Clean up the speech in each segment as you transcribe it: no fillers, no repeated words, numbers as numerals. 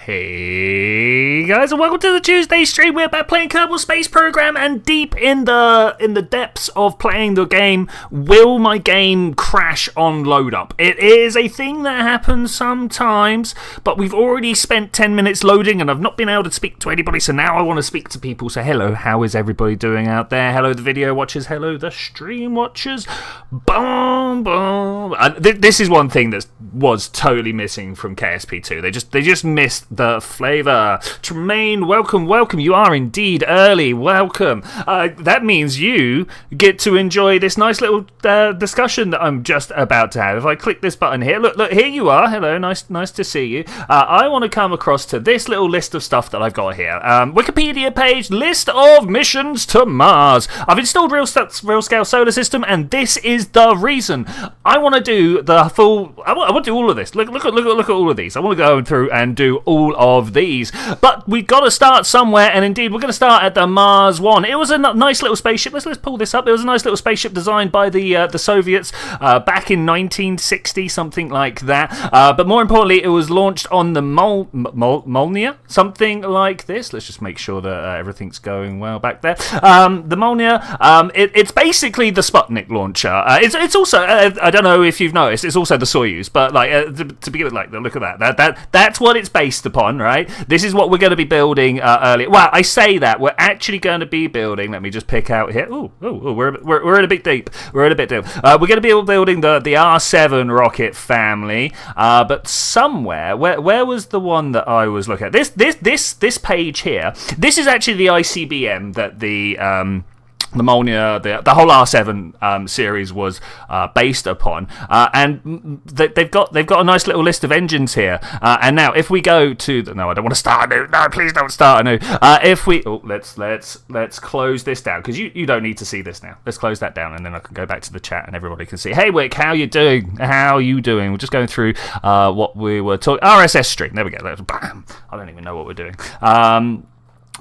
Hey guys, and welcome to the Tuesday stream. We're back playing Kerbal Space Program, and deep in the depths of playing the game, will my game crash on load up? It is a thing that happens sometimes, but we've already spent 10 minutes loading, and I've not been able to speak to anybody. So now I want to speak to people. So hello, how is everybody doing out there? Hello, the video watchers. Hello, the stream watchers. Boom, boom. This is one thing that was totally missing from KSP 2. They just missed the flavour. Tremaine, welcome. You are indeed early. Welcome. That means you get to enjoy this nice little discussion that I'm just about to have. If I click this button here, look, here you are. Hello, nice to see you. I want to come across to this little list of stuff that I've got here. Wikipedia page, list of missions to Mars. I've installed Real Scale Solar System, and this is the reason. I want to do the full. I want to do all of this. Look at all of these. I want to go through and do all of these. But we've got to start somewhere, and indeed we're going to start at the Mars 1. It was a nice little spaceship. Let's pull this up. It was a nice little spaceship designed by the Soviets back in 1960, something like that. But more importantly, it was launched on the Molniya, something like this. Let's just make sure that everything's going well back there. The Molniya, it's basically the Sputnik launcher. It's also, I don't know if you've noticed, it's also the Soyuz, but like to begin with, like, look at that's what it's based upon, right? This is what we're going to be building earlier. Well, I say that we're actually going to be building. Let me just pick out here. We're in a bit deep. We're going to be building the R7 rocket family. But somewhere, where was the one that I was looking at? This page here. This is actually the ICBM that the Molniya, the whole R7 series was based upon, and they've got a nice little list of engines here. And now, if we go to no, I don't want to start anew. No, please don't start anew. If we let's close this down, because you don't need to see this now. Let's close that down, and then I can go back to the chat, and everybody can see. Hey Wick, how you doing? We're just going through what we were talking. RSS stream. There we go. Bam. I don't even know what we're doing.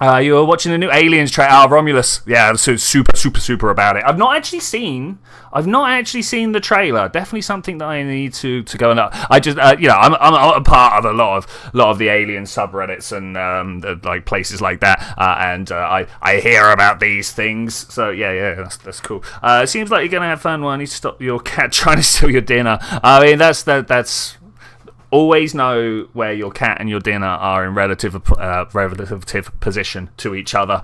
You were watching the new Aliens trailer. Romulus. Yeah, I'm super about it. I've not actually seen the trailer. Definitely something that I need to go and I just I'm a part of a lot of the Alien subreddits and like places like that. And I hear about these things. So yeah, that's cool. It seems like you're gonna have fun. Well, I need to stop your cat trying to steal your dinner. I mean, that's. Always know where your cat and your dinner are in relative position to each other.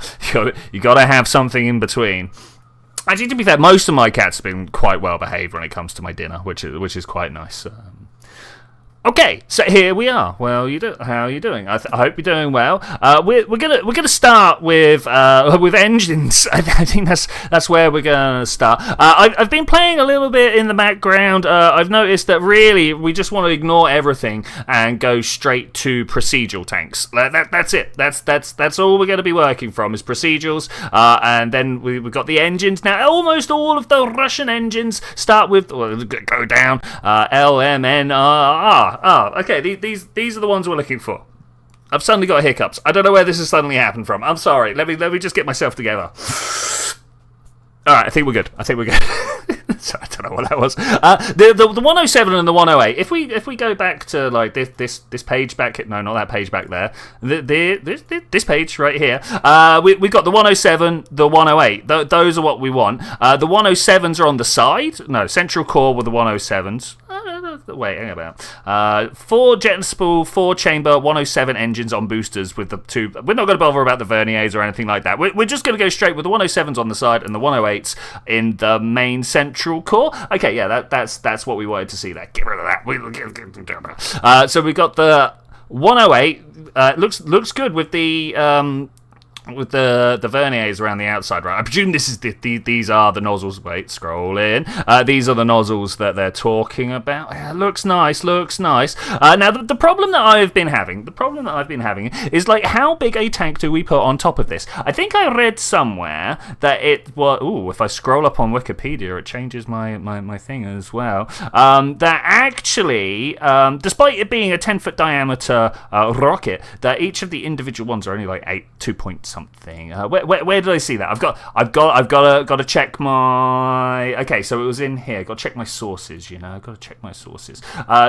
You got to have something in between. Actually, to be fair, most of my cats have been quite well behaved when it comes to my dinner, which is quite nice. Okay, so here we are. Well, how are you doing? I hope you're doing well. We're gonna start with engines. I think that's where we're gonna start. I've been playing a little bit in the background. I've noticed that really we just want to ignore everything and go straight to procedural tanks. That's it. That's all we're gonna be working from is procedurals. And then we've got the engines now. Almost all of the Russian engines start with go down LMNR. Okay, these are the ones we're looking for. I've suddenly got hiccups. I don't know where this has suddenly happened from. I'm sorry. Let me just get myself together. Alright, I think we're good. Sorry, I don't know what that was. The 107 and the 108. If we go back to like this page back, no, not that page back there. This page right here. We've got the 107, the 108. Those are what we want. The 107s are on the side. No, central core with the 107s. Wait, hang about. 4 jet and spool, 4 chamber, 107 engines on boosters with the 2. We're not going to bother about the verniers or anything like that. We're just going to go straight with the 107s on the side and the 108s in the main central core. Okay, yeah, that's what we wanted to see there. Get rid of that. So we got the 108. Looks good with the verniers around the outside, right? I presume this is these are the nozzles. Wait, scroll in. These are the nozzles that they're talking about. Yeah, looks nice. Now the problem that I've been having is like, how big a tank do we put on top of this? I think I read somewhere that it was. Ooh, if I scroll up on Wikipedia, it changes my thing as well. That actually, despite it being a 10-foot diameter rocket, that each of the individual ones are only like 2.6 something. Where did I see that? I've got to check my. Okay, so it was in here. Got to check my sources. I've got to check my sources.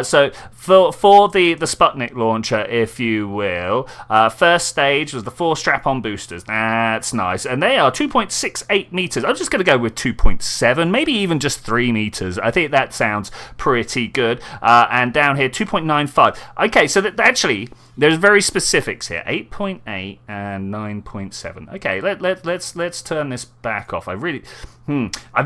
So for the Sputnik launcher, if you will, first stage was the 4 strap-on boosters. That's nice, and they are 2.68 meters. I'm just going to go with 2.7, maybe even just 3 meters. I think that sounds pretty good. And down here, 2.95. Okay, so actually, there's very specifics here. 8.8 and 9.7. Okay, let's turn this back off. I've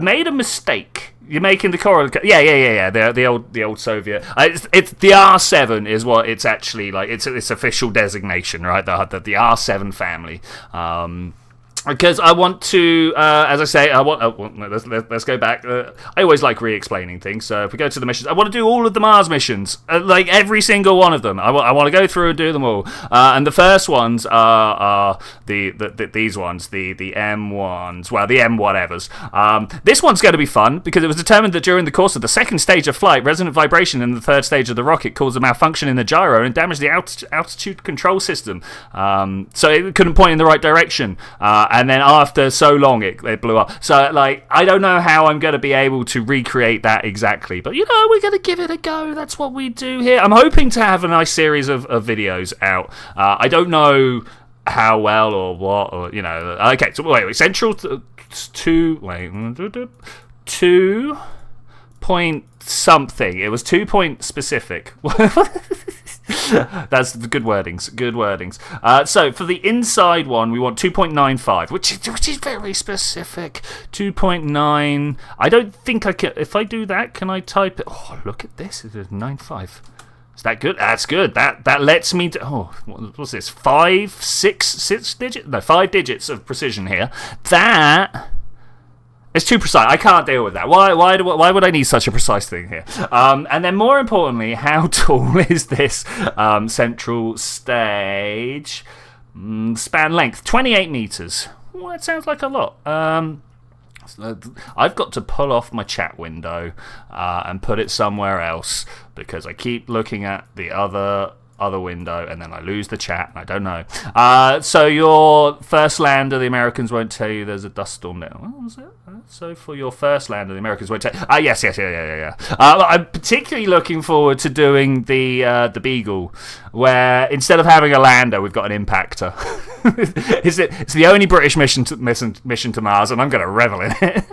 made a mistake. You're making the coral. Yeah. The old Soviet. It's the R7 is what it's actually like. It's official designation, right? The R7 family. Because I want to, as I say, let's go back. I always like re-explaining things. So if we go to the missions, I want to do all of the Mars missions, like every single one of them. I want to go through and do them all. And the first ones are these ones, the M ones, well, the M whatevers. This one's going to be fun because it was determined that during the course of the second stage of flight, resonant vibration in the third stage of the rocket caused a malfunction in the gyro and damaged the altitude control system. So it couldn't point in the right direction. And then after so long, it blew up. So, like, I don't know how I'm going to be able to recreate that exactly. But, we're going to give it a go. That's what we do here. I'm hoping to have a nice series of videos out. I don't know how well or what, or, Okay, so wait. Central to 2 point something. It was 2 point specific. That's the good wordings. So for the inside one, we want 2.95, which is very specific. 2.9. I don't think I can. If I do that, can I type it? Oh, look at this. It is 9.5. Is that good? That's good. That lets me. What's this? 5 digits? No, 5 digits of precision here. That. It's too precise. I can't deal with that. Why would I need such a precise thing here? And then more importantly, how tall is this central stage? Span length, 28 meters. Well, that sounds like a lot. I've got to pull off my chat window and put it somewhere else because I keep looking at the other window and then I lose the chat and I don't know. So your first lander, the Americans won't tell you there's a dust storm there. What was it? So for your first lander, the Americans won't tell you. Yes. I'm particularly looking forward to doing the Beagle, where instead of having a lander, we've got an impactor. It's the only British mission to Mars, and I'm going to revel in it.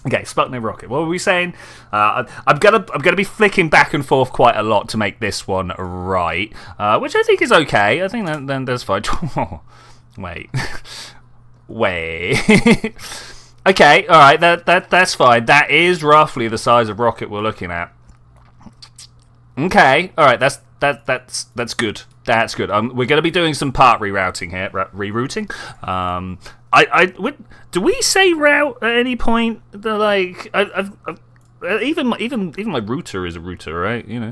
Okay, Sputnik rocket. What were we saying? I'm gonna be flicking back and forth quite a lot to make this one right, which I think is okay. I think then that's fine. Wait. Okay, all right. That's fine. That is roughly the size of rocket we're looking at. Okay, all right. That's good. That's good. We're going to be doing some part rerouting here. Rerouting. Do we say route at any point? Like, even my router is a router, right? Anyway,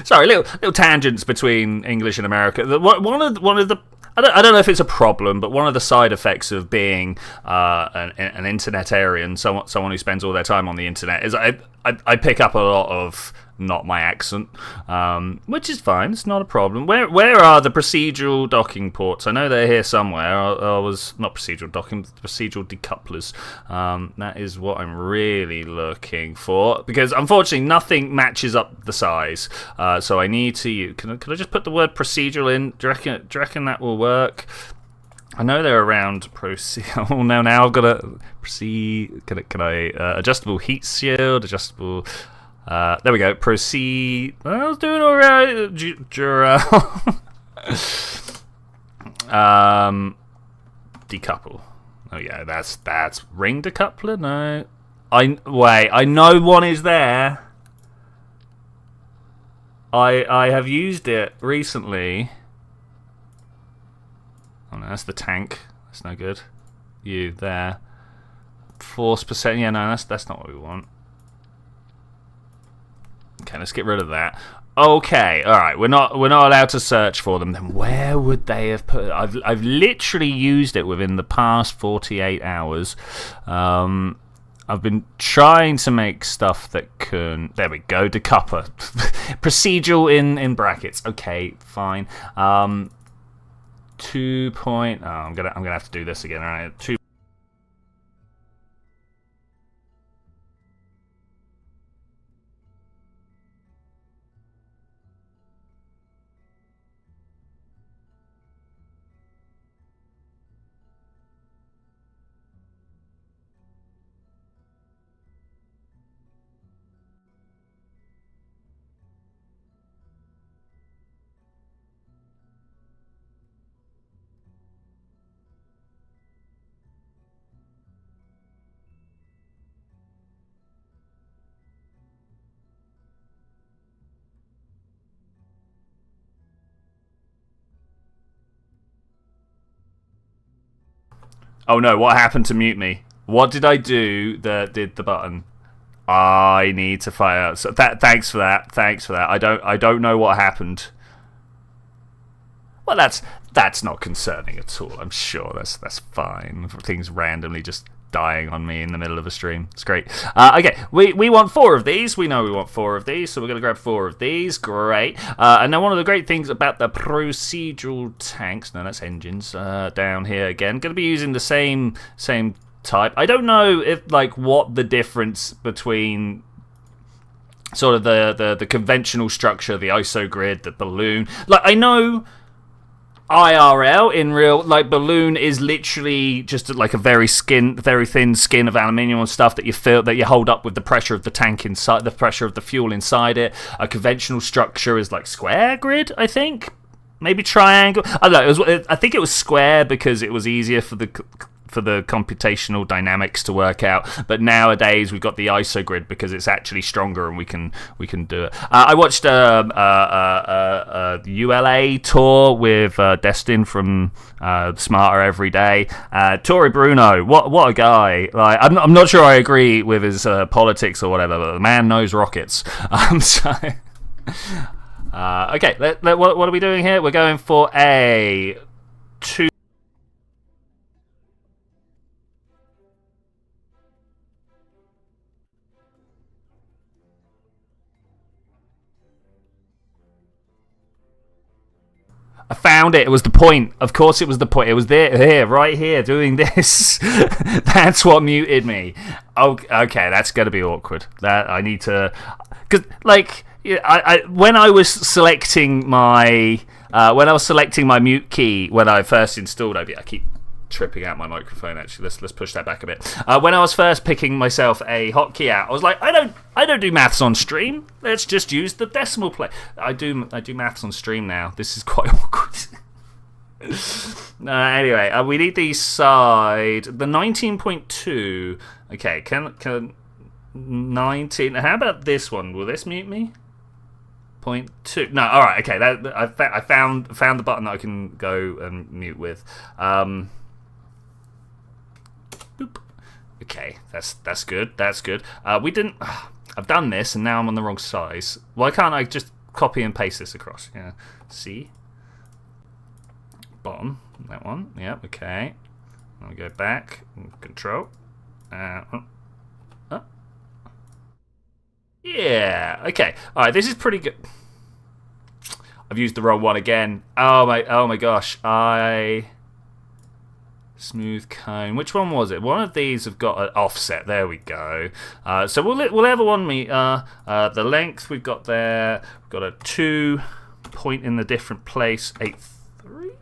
sorry, little tangents between English and America. One of the I don't know if it's a problem, but one of the side effects of being an internetarian, someone who spends all their time on the internet, is I pick up a lot of not my accent, which is fine. It's not a problem. Where are the procedural docking ports? I know they're here somewhere. I was not procedural docking, procedural decouplers. That is what I'm really looking for, because unfortunately nothing matches up the size. So I need to use. Can I just put the word procedural in? Do you reckon that will work? I know they're around Oh no! Now I've got to proceed. Can I adjustable heat shield? Adjustable. There we go. Proceed. I was doing all right. Decouple. Oh yeah, that's ring decoupler. No, I know one is there. I have used it recently. Oh no, that's the tank. That's no good. You there. Force percent. Yeah, no, that's not what we want. Okay, let's get rid of that. Okay, all right. We're not allowed to search for them. Then where would they have put it? I've literally used it within the past 48 hours. I've been trying to make stuff that can. There we go. Decupper, procedural in brackets. Okay, fine. 2 point. Oh, I'm gonna have to do this again. All right. 2. Oh no, what happened to mute me? What did I do that did the button? I need to find out. So thanks for that. Thanks for that. I don't know what happened. Well, that's not concerning at all. I'm sure that's fine. Things randomly just dying on me in the middle of a stream. It's great. Okay, we want 4 of these. We know we want 4 of these, so we're going to grab 4 of these. Great. And now one of the great things about the procedural tanks, no, that's engines, down here again. Going to be using the same type. I don't know if what the difference between sort of the conventional structure, the ISO grid, the balloon. I know IRL in real balloon is literally just like a very thin skin of aluminium and stuff that you hold up with the pressure of the tank inside, the pressure of the fuel inside it. A conventional structure is like square grid, I think, maybe triangle. I don't know. I think it was square because it was easier for the computational dynamics to work out, but nowadays we've got the ISO grid because it's actually stronger and we can do it. I watched a ULA tour with Destin from Smarter Every Day. Tory Bruno, what a guy! I'm not sure I agree with his politics or whatever, but the man knows rockets. Okay, what are we doing here? We're going for a 2. I found it. It was the point. Of course it was the point. It was there, here, right here, doing this. That's what muted me. Okay, that's going to be awkward. That I need to... Because, when I was selecting my... mute key when I first installed OBS... I keep tripping out my microphone, actually. Let's push that back a bit. When I was first picking myself a hotkey out, I was like, I don't do maths on stream. Let's just use the decimal place. I do maths on stream now. This is quite awkward. Anyway, we need the side. The 19.2. Okay, can 19. How about this one? Will this mute me? 0.2. No, all right. Okay, I found the button that I can go and mute with. Boop. Okay, that's good. That's good. We didn't. I've done this, and now I'm on the wrong size. Why can't I just copy and paste this across? Yeah. See. Bottom. That one. Yep. Okay. I'll go back. Control. Yeah. Okay. All right. This is pretty good. I've used the wrong one again. Oh my gosh. Smooth cone. Which one was it? One of these have got an offset. There we go. So we'll have one meet. The length we've got there. We've got a 2 point in the different place. 8.3,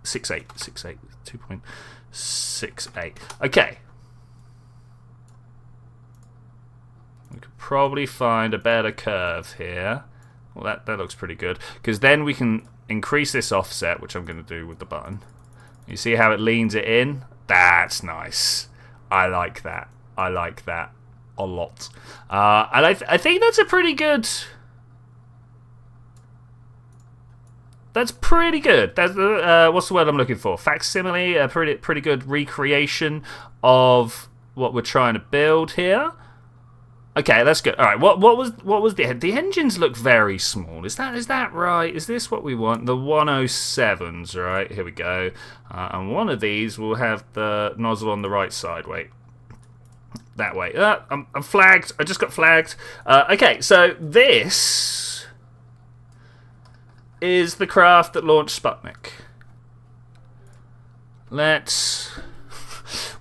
6.8, 6.8, 2.68. Okay. We could probably find a better curve here. Well, that looks pretty good because then we can increase this offset, which I'm going to do with the button. You see how it leans it in? That's nice. I like that. I like that a lot. And I think that's a pretty good... That's pretty good. That's what's the word I'm looking for? Facsimile, a pretty good recreation of what we're trying to build here. Okay, that's good. All right, what was the engines look very small. Is that right? Is this what we want? The 107s, right? Here we go. And one of these will have the nozzle on the right side. Wait. that way. I'm flagged. I just got flagged. Okay, so this is the craft that launched Sputnik.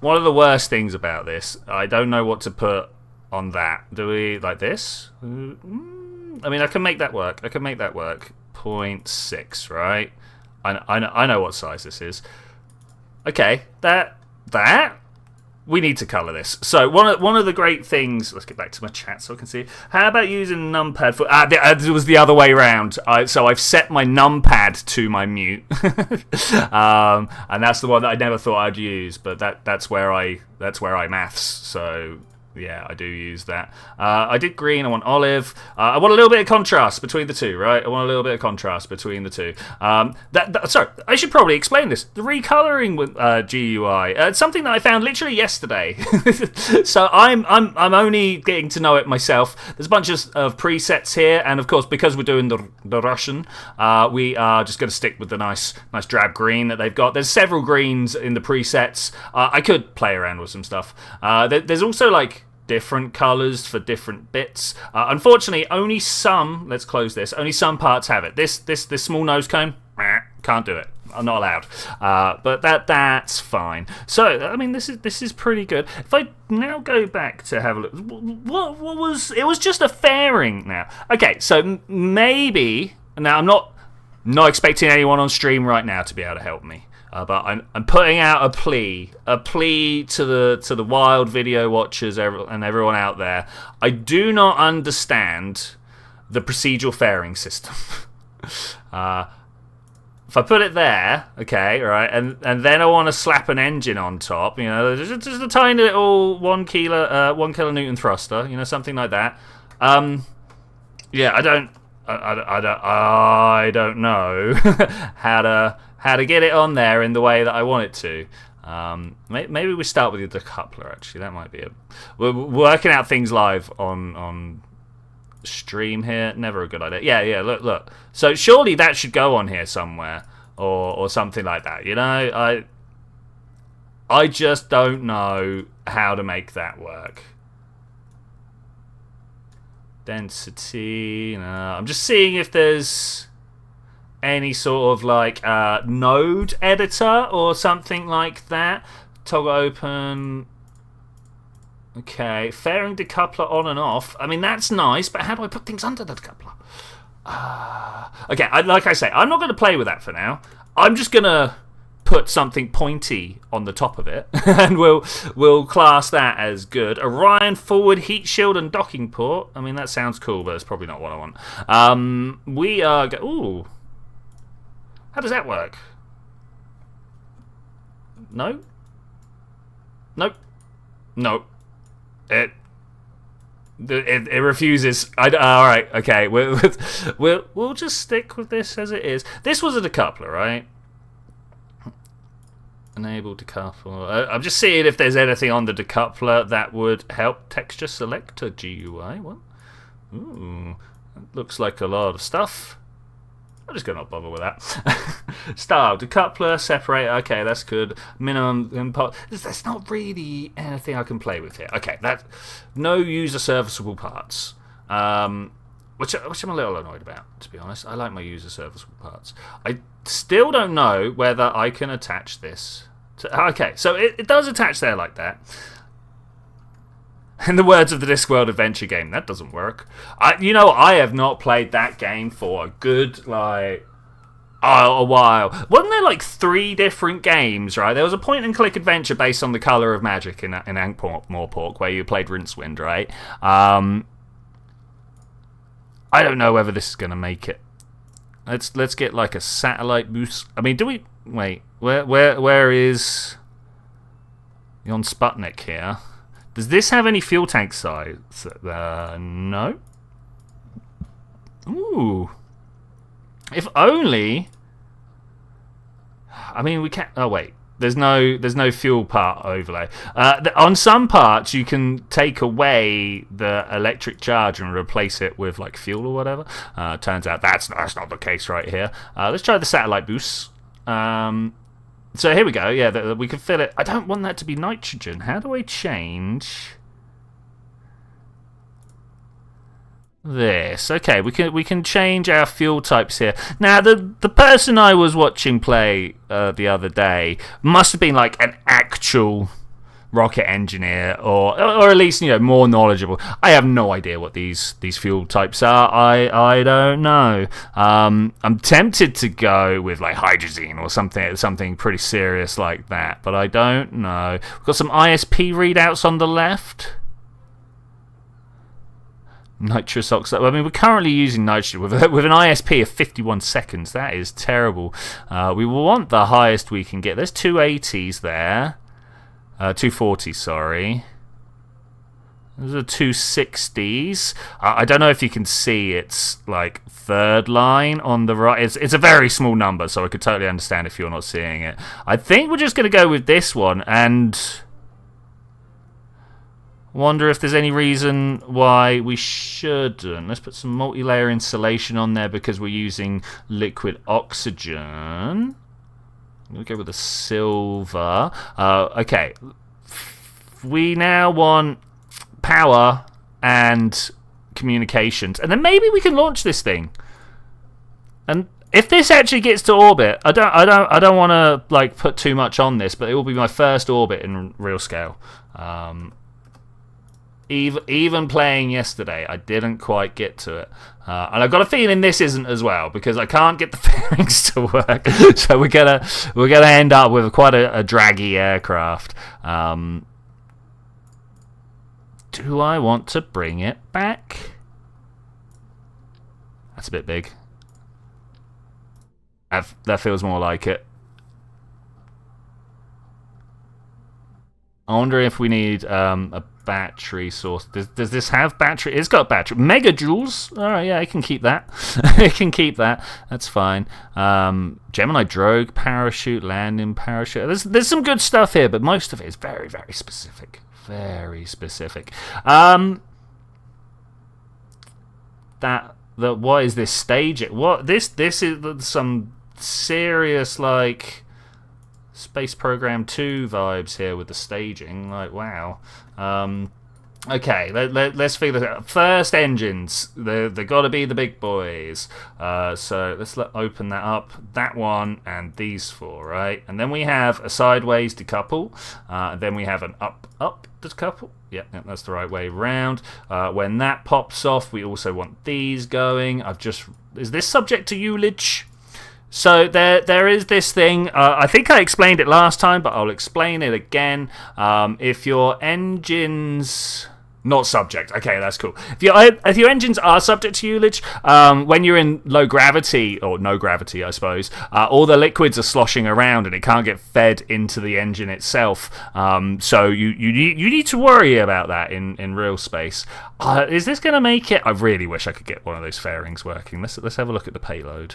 One of the worst things about this, I don't know what to put on that. Do we like this? I mean, I can make that work. 0.6, right? I know what size this is. Okay, that we need to colour this. So one of the great things. Let's get back to my chat so I can see. How about using numpad for? It was the other way around. So I've set my numpad to my mute, and that's the one that I never thought I'd use. But that's where I maths. So. Yeah, I do use that. I did green, I want olive. I want a little bit of contrast between the two, right? Sorry, I should probably explain this. The recoloring with GUI. It's something that I found literally yesterday. So I'm only getting to know it myself. There's a bunch of presets here, and of course, because we're doing the Russian, we are just going to stick with the nice drab green that they've got. There's several greens in the presets. I could play around with some stuff. There's also like different colours for different bits. Unfortunately, only some. Let's close this. Only some parts have it. This small nose cone, can't do it. I'm not allowed. But that's fine. So I mean, this is pretty good. If I now go back to have a look, what was it? Was just a fairing now. Okay, so maybe now I'm not expecting anyone on stream right now to be able to help me. But I'm putting out a plea to the wild video watchers and everyone out there. I do not understand the procedural fairing system. If I put it there, okay, right, and then I want to slap an engine on top, just a tiny little 1 kilonewton thruster, something like that. Yeah, I don't know how to get it on there in the way that I want it to. Maybe we start with the decoupler, actually. That might be it. We're working out things live on stream here. Never a good idea. Yeah, look. So surely that should go on here somewhere or something like that. I just don't know how to make that work. Density. No, I'm just seeing if there's any sort of like node editor or something like that. Toggle open. Okay, fairing decoupler on and off. I mean, that's nice, but how do I put things under the decoupler? Okay, like I say, I'm not going to play with that for now. I'm just going to put something pointy on the top of it, and we'll class that as good. Orion forward heat shield and docking port. I mean, that sounds cool, but it's probably not what I want. We are ooh. How does that work? No. Nope. Nope. It refuses. All right. Okay. We'll just stick with this as it is. This was a decoupler, right? Enable decouple. I'm just seeing if there's anything on the decoupler that would help texture selector GUI. What? Ooh, that looks like a lot of stuff. I'm just going to not bother with that. Style, decoupler, separator. Okay, that's good. Minimum import. There's not really anything I can play with here. Okay, no user serviceable parts. Which I'm a little annoyed about, to be honest. I like my user serviceable parts. I still don't know whether I can attach this. Okay, so it does attach there like that. In the words of the Discworld adventure game, that doesn't work. I have not played that game for a good, a while. Wasn't there like 3 different games, right? There was a point-and-click adventure based on the Colour of Magic in Ankh-Morpork, where you played Rincewind, right? I don't know whether this is going to make it. Let's get like a satellite boost. I mean, do we... Wait, where is... You're on Sputnik here. Does this have any fuel tank size? No. Ooh. If only... I mean, we can't... Oh, wait. There's no fuel part overlay. On some parts, you can take away the electric charge and replace it with like fuel or whatever. Turns out that's not the case right here. Let's try the satellite boost. So here we go. Yeah, we can fill it. I don't want that to be nitrogen. How do I change this. Okay, we can change our fuel types here. Now, the person I was watching play the other day must have been like an actual rocket engineer, or at least, you know, more knowledgeable. I have no idea what these fuel types are. I don't know. I'm tempted to go with like hydrazine or something pretty serious like that, but I don't know. We've got some ISP readouts on the left. Nitrous oxide. I mean, we're currently using nitrogen with an ISP of 51 seconds. That is terrible. We want the highest we can get. There's 280s there. 240s, sorry. Those are 260s. I don't know if you can see it's like third line on the right. It's a very small number, so I could totally understand if you're not seeing it. I think we're just going to go with this one and wonder if there's any reason why we shouldn't. Let's put some multi-layer insulation on there because we're using liquid oxygen. I'm going to go with a silver. Okay. We now want power and communications. And then maybe we can launch this thing. And if this actually gets to orbit, I don't want to like put too much on this, but it will be my first orbit in real scale. Even playing yesterday, I didn't quite get to it. And I've got a feeling this isn't as well, because I can't get the fairings to work. So we're gonna end up with quite a draggy aircraft. Do I want to bring it back? That's a bit big. That feels more like it. I wonder if we need a battery source. Does this have battery? It's got battery. Megajoules. All right, yeah, I can keep that. I can keep that. That's fine. Gemini drogue parachute, landing parachute. There's some good stuff here, but most of it is very, very specific. Very specific. What is this staging? What this is some serious like Space Program 2 vibes here with the staging. Like, wow. Okay, let's figure this out. First engines, they got to be the big boys. So let's open that up. That one and these four, right? And then we have a sideways decouple. Then we have an up decouple. Yeah, that's the right way round. When that pops off, we also want these going. Is this subject to ullage? So there is this thing. I think I explained it last time, but I'll explain it again. If your engines not subject, okay, that's cool. If your engines are subject to ullage, when you're in low gravity or no gravity, I suppose, all the liquids are sloshing around and it can't get fed into the engine itself. So you need to worry about that in real space. Is this going to make it? I really wish I could get one of those fairings working. Let's have a look at the payload.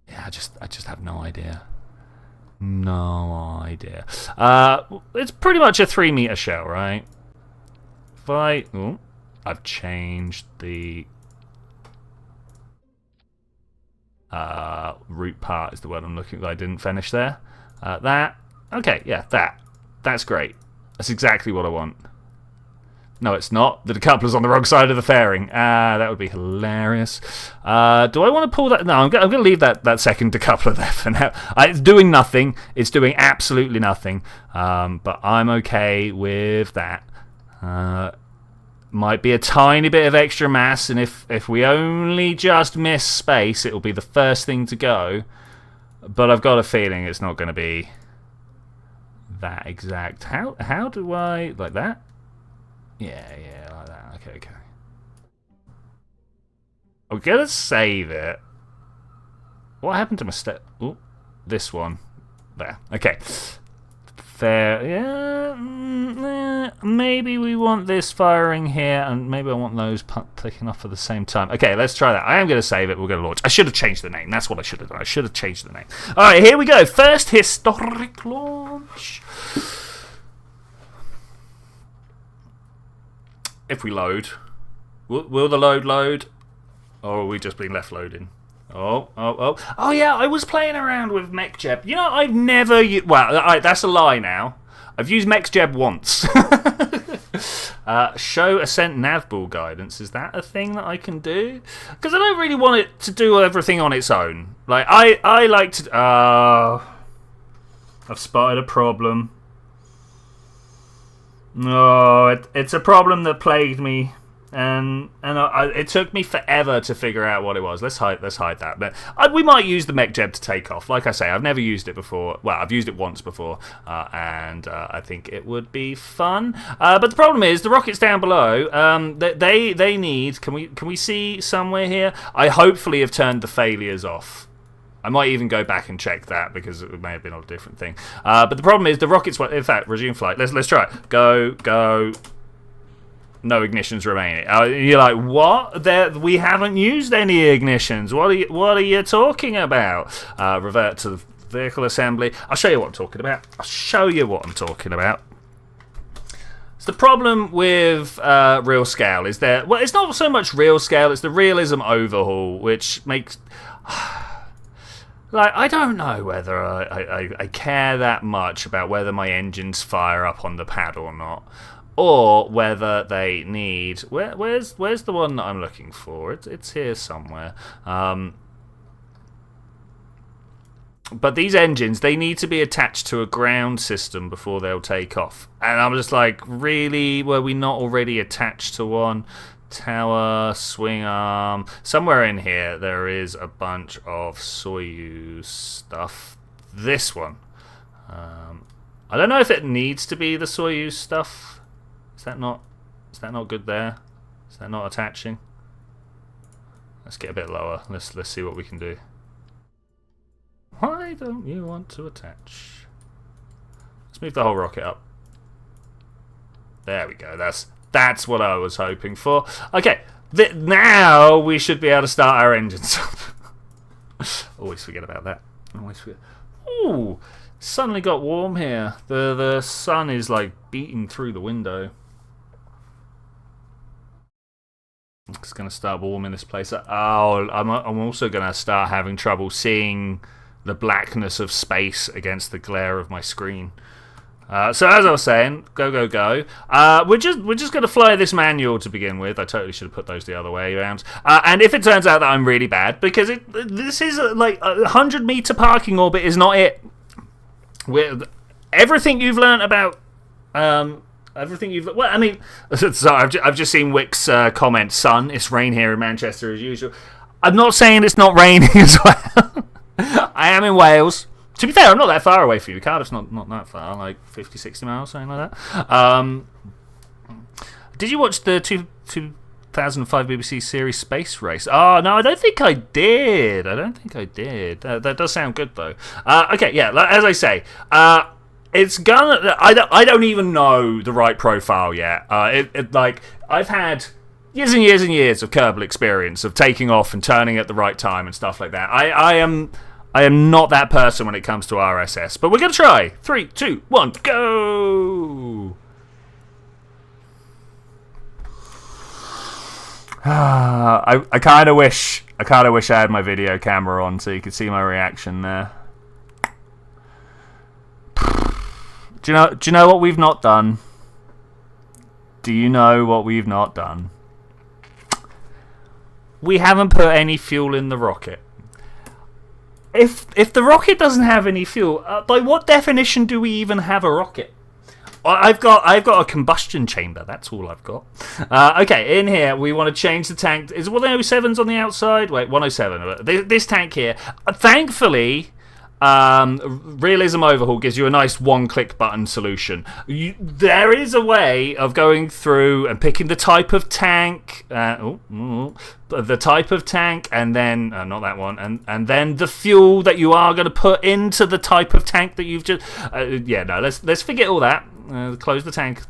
Yeah, I just have no idea. No idea. It's pretty much a 3-meter shell, right? I've changed the root part is the word I'm looking. I didn't finish there. Okay, yeah, that's great. That's exactly what I want. No, it's not. The decoupler's on the wrong side of the fairing. That would be hilarious. Do I want to pull that? No, I'm going to leave that second decoupler there for now. It's doing nothing. It's doing absolutely nothing. But I'm okay with that. Might be a tiny bit of extra mass, and if we only just miss space, it'll be the first thing to go. But I've got a feeling it's not going to be that exact. How do I... like that? Yeah, like that. Okay. I'm gonna save it. What happened to my step? Oh, this one. There. Okay. Fair. Yeah. Maybe we want this firing here, and maybe I want those taking off at the same time. Okay, let's try that. I am gonna save it. We're gonna launch. I should have changed the name. That's what I should have done. I should have changed the name. All right, here we go. First historic launch. If we load, will the load, or are we just being left loading? Oh yeah, I was playing around with MechJeb. You know, I've never that's a lie now. I've used MechJeb once. Show ascent navball guidance. Is that a thing that I can do? Because I don't really want it to do everything on its own. Like I like to. I've spotted a problem. No, it's a problem that plagued me. And it took me forever to figure out what it was. Let's hide that. But we might use the mech jeb to take off. Like I say, I've never used it before. Well, I've used it once before, and I think it would be fun. But the problem is the rockets down below. They need. Can we see somewhere here? I hopefully have turned the failures off. I might even go back and check that because it may have been a different thing. But the problem is the rockets. In fact, resume flight. Let's try it. Go. No ignitions remaining. You're like, what? We haven't used any ignitions. What are you talking about? Revert to the vehicle assembly. I'll show you what I'm talking about. So the problem with real scale is that, well, it's not so much real scale, it's the realism overhaul, which makes... Like, I don't know whether I care that much about whether my engines fire up on the pad or not. Or whether they need... Where's the one that I'm looking for? It's here somewhere. But these engines, they need to be attached to a ground system before they'll take off. And I'm just like, really? Were we not already attached to one? Tower, swing arm. Somewhere in here there is a bunch of Soyuz stuff. This one. I don't know if it needs to be the Soyuz stuff. Is that not good there? Is that not attaching? Let's get a bit lower. Let's see what we can do. Why don't you want to attach? Let's move the whole rocket up. There we go. That's what I was hoping for. Okay, now we should be able to start our engines up. Always forget about that. Ooh, suddenly got warm here. The sun is like beating through the window. It's going to start warming this place up. Oh, I'm also going to start having trouble seeing the blackness of space against the glare of my screen. So as I was saying, go. We're just going to fly this manual to begin with. I totally should have put those the other way around. And if it turns out that I'm really bad, because this is like a 100-meter parking orbit is not it. Everything you've learned about... Well, I mean, so I've just seen Wick's comment, sun, it's rain here in Manchester as usual. I'm not saying it's not raining as well. I am in Wales. To be fair, I'm not that far away from you. Cardiff's not that far, like 50, 60 miles, something like that. Did you watch the 2005 BBC series Space Race? Oh, no, I don't think I did. That does sound good, though. Okay, yeah, as I say, it's gonna. I don't even know the right profile yet. Like I've had years and years and years of Kerbal experience of taking off and turning at the right time and stuff like that. I am not that person when it comes to RSS, but we're gonna try. 3, 2, 1, go! I kind of wish I had my video camera on so you could see my reaction there. Do you know what we've not done? Do you know what we've not done? We haven't put any fuel in the rocket. If the rocket doesn't have any fuel, by what definition do we even have a rocket? I've got a combustion chamber. That's all I've got. Okay, in here we want to change the tank. Is 107s on the outside? Wait, 107. This tank here. Thankfully, Realism Overhaul gives you a nice one-click button solution. There is a way of going through and picking the type of tank, the type of tank, and then not that one, and then the fuel that you are going to put into the type of tank that you've just. Let's forget all that. Close the tank.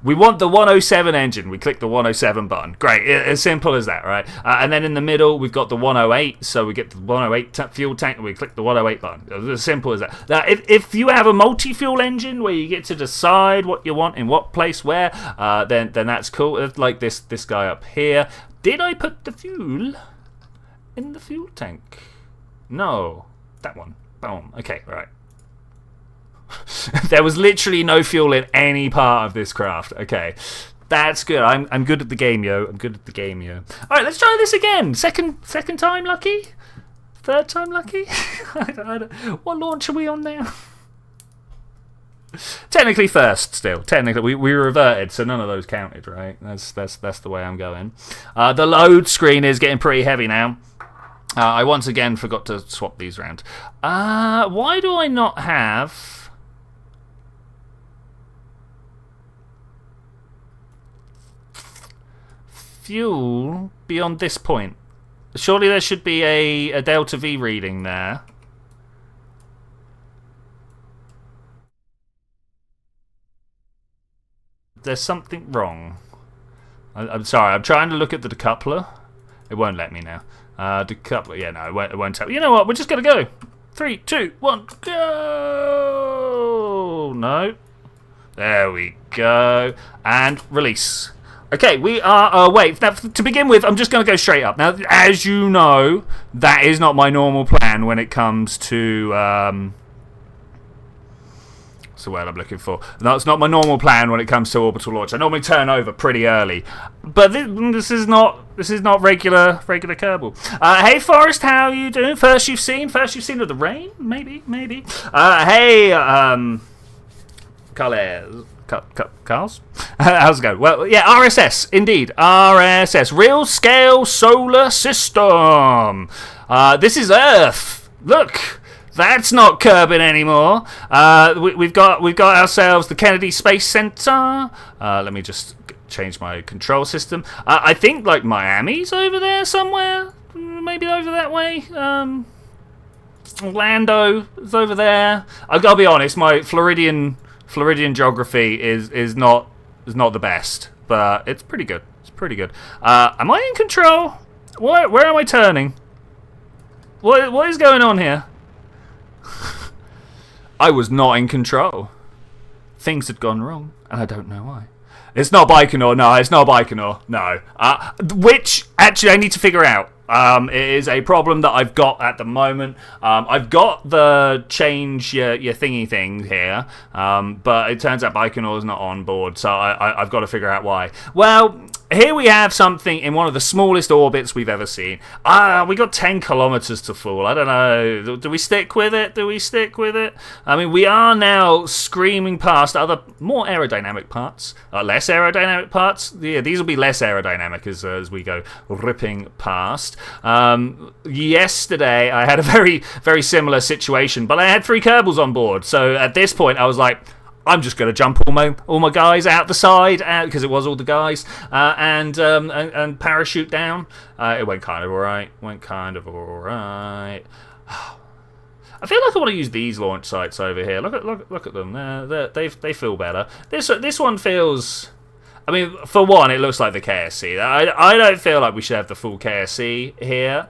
We want the 107 engine. We click the 107 button. Great, as simple as that, right? And then in the middle, we've got the 108. So we get the 108 fuel tank, and we click the 108 button. As simple as that. Now, if you have a multi-fuel engine where you get to decide what you want in what place where, then that's cool. Like this guy up here. Did I put the fuel in the fuel tank? No, that one. Boom. Okay, right. There was literally no fuel in any part of this craft. Okay. That's good. I'm good at the game, yo. I'm good at the game, yo. All right, let's try this again. Second time lucky? Third time lucky? I don't, what launch are we on now? Technically first still. Technically we reverted, so none of those counted, right? That's the way I'm going. The load screen is getting pretty heavy now. I once again forgot to swap these around. Why do I not have fuel beyond this point? Surely there should be a delta V reading there. There's something wrong. I'm sorry, I'm trying to look at the decoupler. It won't let me now. Decoupler, yeah, no, it won't tell me. You know what, we're just going to go. 3, 2, 1, go! No. There we go. And release. Okay, we are, wait, now, to begin with, I'm just going to go straight up. Now, as you know, that is not my normal plan when it comes to, what's the word I'm looking for? That's not my normal plan when it comes to orbital launch. I normally turn over pretty early. But this is not regular Kerbal. Hey, Forrest, how are you doing? First you've seen of the rain? Maybe. Hey, Carls? How's it going? Well, yeah, RSS, indeed. RSS, Real Scale Solar System. This is Earth. Look, that's not Kerbal anymore. We've got ourselves the Kennedy Space Center. Let me just change my control system. I think like Miami's over there somewhere. Maybe over that way. Orlando is over there. I've got to be honest, my Floridian geography is not the best, but it's pretty good. Am I in control? Where am I turning? What is going on here? I was not in control. Things had gone wrong, and I don't know why. It's not Baikonur. No, it's not Baikonur. No. Which actually I need to figure out. It is a problem that I've got at the moment. I've got the change your thingy thing here, but it turns out Baikonur is not on board, so I've got to figure out why. Well, here we have something in one of the smallest orbits we've ever seen. We got 10 kilometers to fall. I don't know. Do we stick with it? I mean, we are now screaming past other more aerodynamic parts, less aerodynamic parts. Yeah, these will be less aerodynamic as we go ripping past. Yesterday, I had a very, very similar situation, but I had 3 Kerbals on board. So at this point, I was like, I'm just going to jump all my guys out the side, because it was all the guys, and parachute down. It went kind of alright. I feel like I want to use these launch sites over here. Look at them. They feel better. This one feels. I mean, for one, it looks like the KSC. I don't feel like we should have the full KSC here.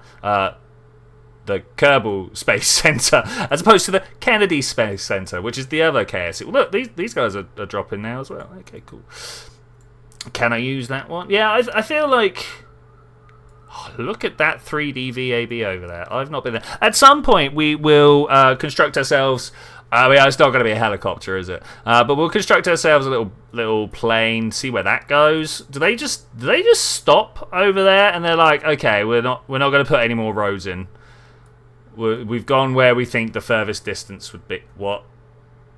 The Kerbal Space Center, as opposed to the Kennedy Space Center, which is the other KSC. Well, look, these guys are dropping now as well. Okay, cool. Can I use that one? Yeah, I feel like. Oh, look at that 3D VAB over there. I've not been there. At some point, we will construct ourselves. I mean, it's not going to be a helicopter, is it? But we'll construct ourselves a little plane. See where that goes. Do they just stop over there? And they're like, okay, we're not going to put any more rows in. We've gone where we think the furthest distance would be. What?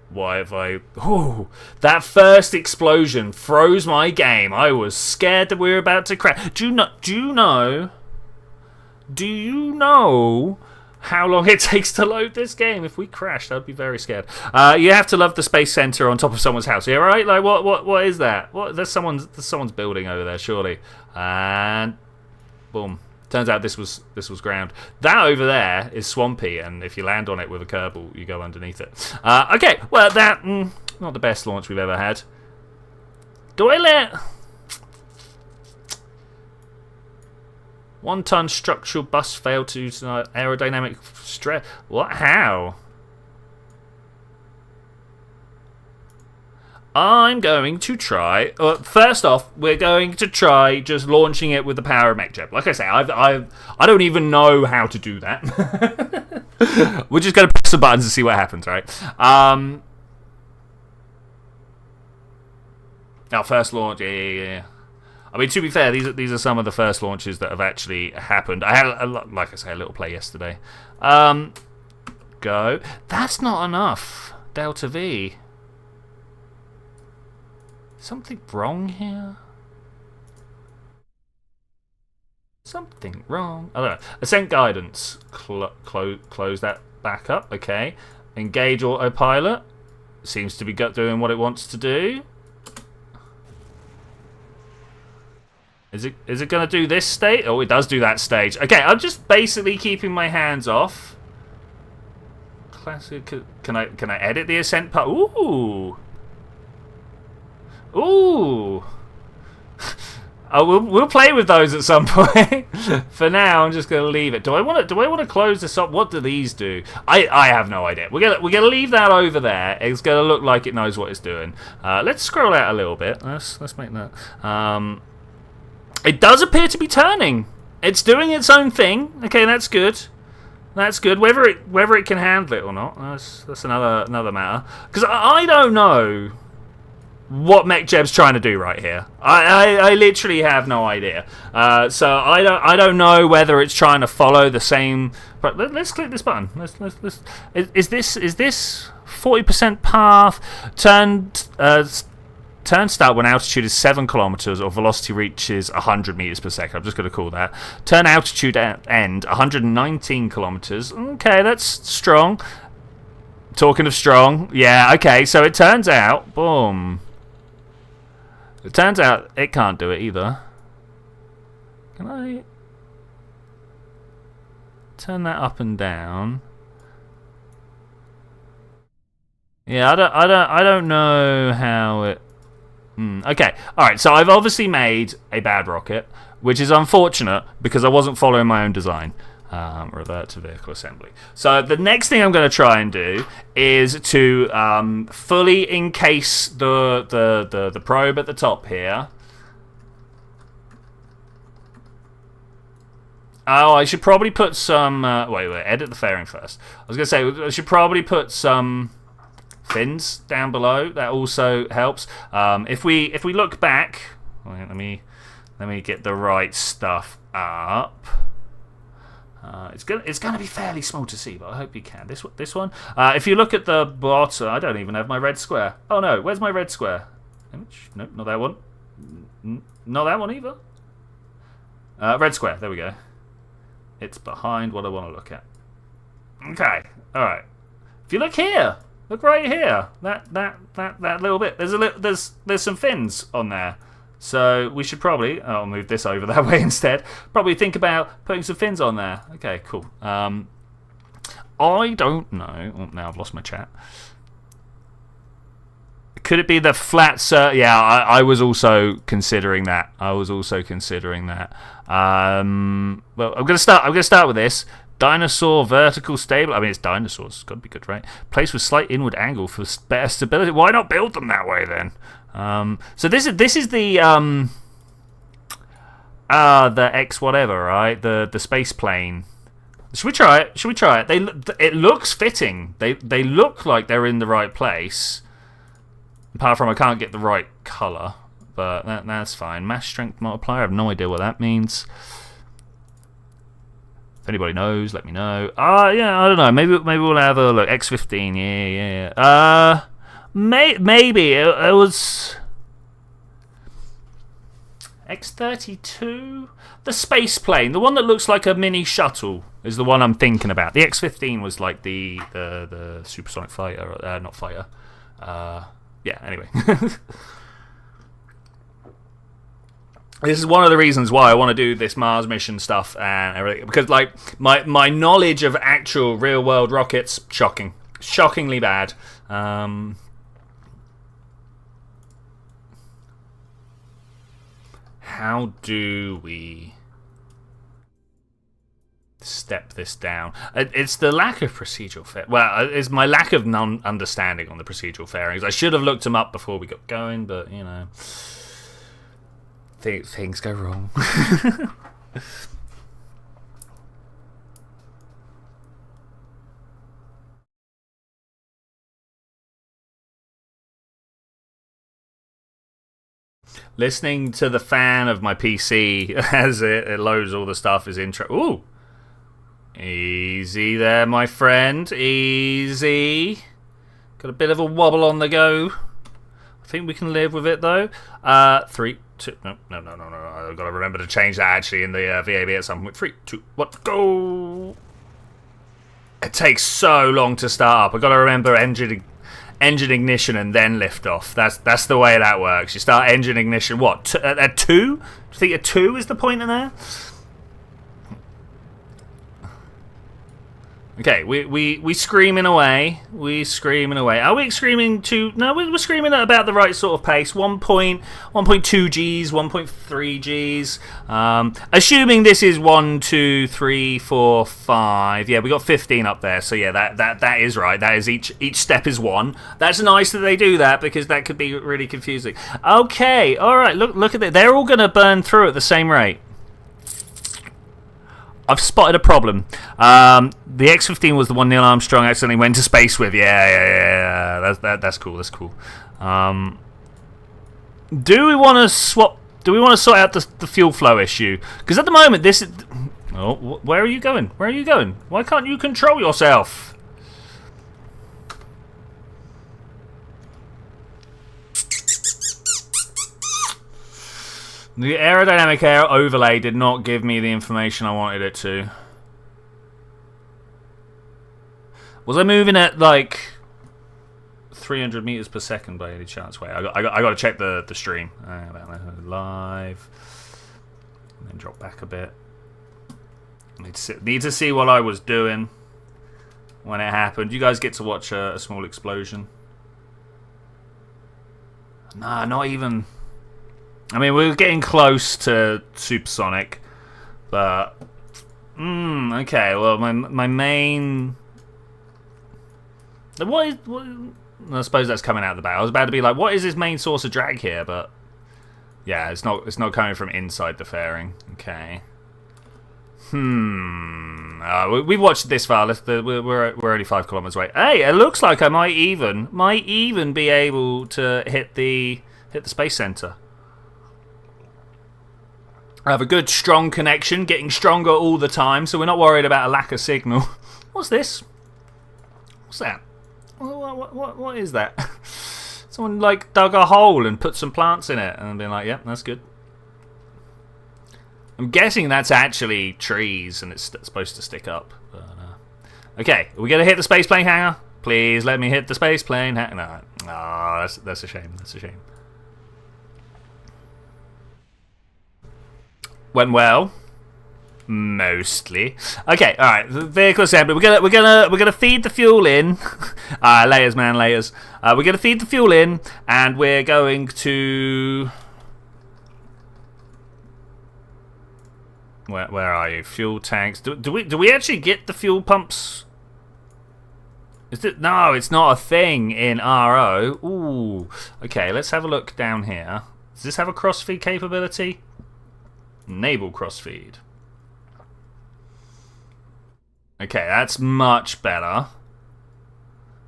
Why have I... Oh, that first explosion froze my game. I was scared that we were about to crash. Do you know how long it takes to load this game? If we crashed, I'd be very scared. You have to love the Space Center on top of someone's house. Yeah, right? Like, what is that? There's someone's building over there, surely. And boom. Turns out this was ground. That over there is swampy, and if you land on it with a Kerbal, you go underneath it. Okay, well, that not the best launch we've ever had. Do I let 1-ton structural bus fail to aerodynamic stress? What? How? I'm going to try. First off, we're going to try just launching it with the power of mech jet. Like I say, I don't even know how to do that. We're just going to press the buttons and see what happens, right? Our first launch, yeah. I mean, to be fair, these are some of the first launches that have actually happened. I had, like I say, a little play yesterday. Go. That's not enough. Delta V. Something wrong here? Something wrong. I don't know. Ascent guidance. Close that back up. Okay. Engage autopilot. Seems to be doing what it wants to do. Is it going to do this stage? Oh, it does do that stage. Okay, I'm just basically keeping my hands off. Classic. Can I edit the ascent part? Ooh. Ooh. Oh, we'll play with those at some point. For now, I'm just going to leave it. Do I want to close this up? What do these do? I have no idea. We're gonna leave that over there. It's going to look like it knows what it's doing. Let's scroll out a little bit. Let's make that. It does appear to be turning. It's doing its own thing. Okay, that's good. That's good. Whether it can handle it or not, that's another matter. Because I don't know what MechJeb's trying to do right here. I literally have no idea. So I don't know whether it's trying to follow the same. But let's click this button. Is this 40% path turn start when altitude is 7 kilometers or velocity reaches 100 meters per second. I'm just going to call that. Turn altitude end 119 kilometers. Okay, that's strong. Talking of strong, yeah. Okay, so it turns out, boom. It turns out it can't do it either. Can I turn that up and down? Yeah, I don't know how it. Okay, alright, so I've obviously made a bad rocket, which is unfortunate because I wasn't following my own design. Revert to vehicle assembly. So the next thing I'm going to try and do is to fully encase the probe at the top here. Oh, I should probably put some... wait, edit the fairing first. I was going to say, I should probably put some fins down below. That also helps. If we look back, wait, let me get the right stuff up. It's gonna be fairly small to see, but I hope you can. This one. If you look at the bottom, I don't even have my red square. Oh no, where's my red square? Image? Nope, not that one. Not that one either. Red square. There we go. It's behind what I want to look at. Okay. All right. If you look here. Look right here, that little bit. There's some fins on there, so we should probably. I'll move this over that way instead. Probably think about putting some fins on there. Okay, cool. I don't know. Oh, now I've lost my chat. Could it be the flat? Yeah, I was also considering that. Well, I'm gonna start with this. Dinosaur vertical stable. I mean, it's dinosaurs. It's got to be good, right? Placed with slight inward angle for better stability. Why not build them that way then? So this is the X whatever, right? The space plane. Should we try it? It looks fitting. They look like they're in the right place. Apart from I can't get the right color, but that's fine. Mass strength multiplier. I have no idea what that means. If anybody knows, let me know. Yeah, I don't know. Maybe we'll have a look. X15, yeah. Maybe it was X32. The space plane, the one that looks like a mini shuttle, is the one I'm thinking about. The X15 was like the supersonic fighter, not fighter. Yeah. Anyway. This is one of the reasons why I want to do this Mars mission stuff and everything, because like my knowledge of actual real world rockets, shockingly bad. How do we step this down? It's the lack of procedural fair. Well, it's my lack of understanding on the procedural fairings. I should have looked them up before we got going, but you know. Things go wrong. Listening to the fan of my PC as it loads all the stuff is intro. Ooh. Easy there, my friend. Easy. Got a bit of a wobble on the go. I think we can live with it, though. 3, 2... No. I've got to remember to change that, actually, in the VAB at some point. 3, 2, 1, go! It takes so long to start up. I've got to remember engine ignition and then lift off. That's the way that works. You start engine ignition, what, at 2? Do you think a 2 is the point in there? Okay, we screaming away. We screaming away. Are we screaming to... No, we're screaming at about the right sort of pace. 1.2 Gs, 1.3 Gs. Assuming this is 1, 2, 3, 4, 5. Yeah, we got 15 up there. So yeah, that is right. That is each step is 1. That's nice that they do that because that could be really confusing. Okay, all right. Look at that. They're all going to burn through at the same rate. I've spotted a problem. The X-15 was the one Neil Armstrong accidentally went to space with. Yeah. That's cool. That's cool. Do we want to swap? Do we want to sort out the fuel flow issue? Because at the moment, this is... Oh, where are you going? Where are you going? Why can't you control yourself? The aerodynamic air overlay did not give me the information I wanted it to. Was I moving at like 300 meters per second by any chance? Wait, I got to check the stream. Live, and then drop back a bit. Need to see what I was doing when it happened. You guys get to watch a small explosion. Nah, not even. I mean, we're getting close to supersonic, but okay. Well, my main. What? I suppose that's coming out of the back. I was about to be like, what is his main source of drag here? But yeah, it's not coming from inside the fairing. Okay. We've watched this far. We're only 5 kilometers away. Hey, it looks like I might even be able to hit the space center. I have a good, strong connection, getting stronger all the time, so we're not worried about a lack of signal. What's this? What's that? What is that? Someone like dug a hole and put some plants in it and been like, yep, that's good. I'm guessing that's actually trees and it's supposed to stick up. But, okay, are we going to hit the space plane hangar? Please let me hit the space plane hangar. No, that's a shame. That's a shame. Went well, mostly. Okay, all right. Vehicle assembly. We're gonna feed the fuel in. Layers, man, layers. We're gonna feed the fuel in, and we're going to. Where are you? Fuel tanks. Do we actually get the fuel pumps? Is it? No, it's not a thing in RO. Ooh. Okay, let's have a look down here. Does this have a crossfeed capability? Enable crossfeed. Okay, that's much better.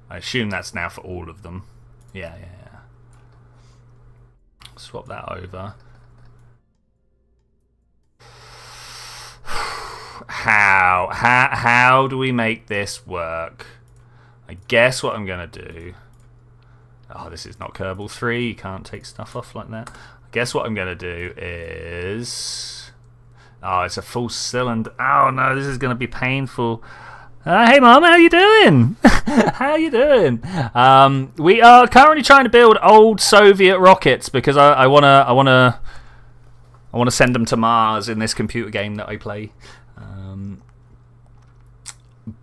I assume that's now for all of them. Yeah. Swap that over. How do we make this work? I guess what I'm gonna do. Oh, this is not Kerbal 3. You can't take stuff off like that. I guess what I'm going to do is... Oh, it's a full cylinder. Oh, no, this is going to be painful. Hey, Mum, how you doing? How you doing? We are currently trying to build old Soviet rockets because I wanna send them to Mars in this computer game that I play.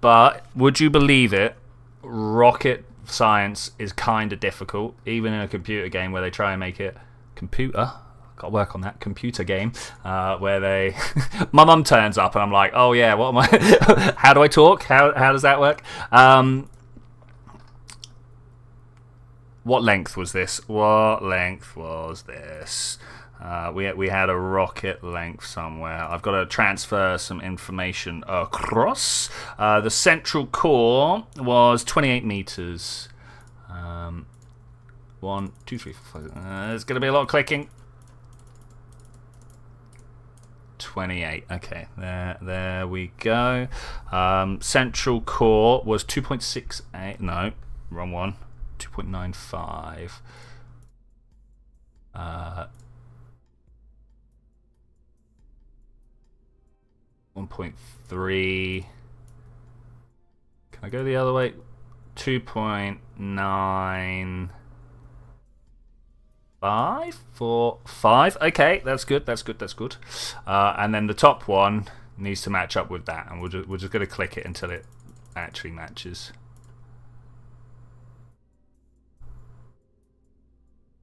But would you believe it? Rocket science is kind of difficult, even in a computer game where they try and make it computer. Got to work on that computer game where they. My mum turns up and I'm like, oh yeah, what am I? How do I talk? How does that work? What length was this? What length was this? We had a rocket length somewhere. I've got to transfer some information across. The central core was 28 meters. 1, 2, 3, 4, 5. There's going to be a lot of clicking. 2.28. Okay, there we go. Central core was 2.68. No, wrong one. 2.95. 1.3. Can I go the other way? 2.9. 5. Okay, that's good. And then the top one needs to match up with that, and we're just going to click it until it actually matches.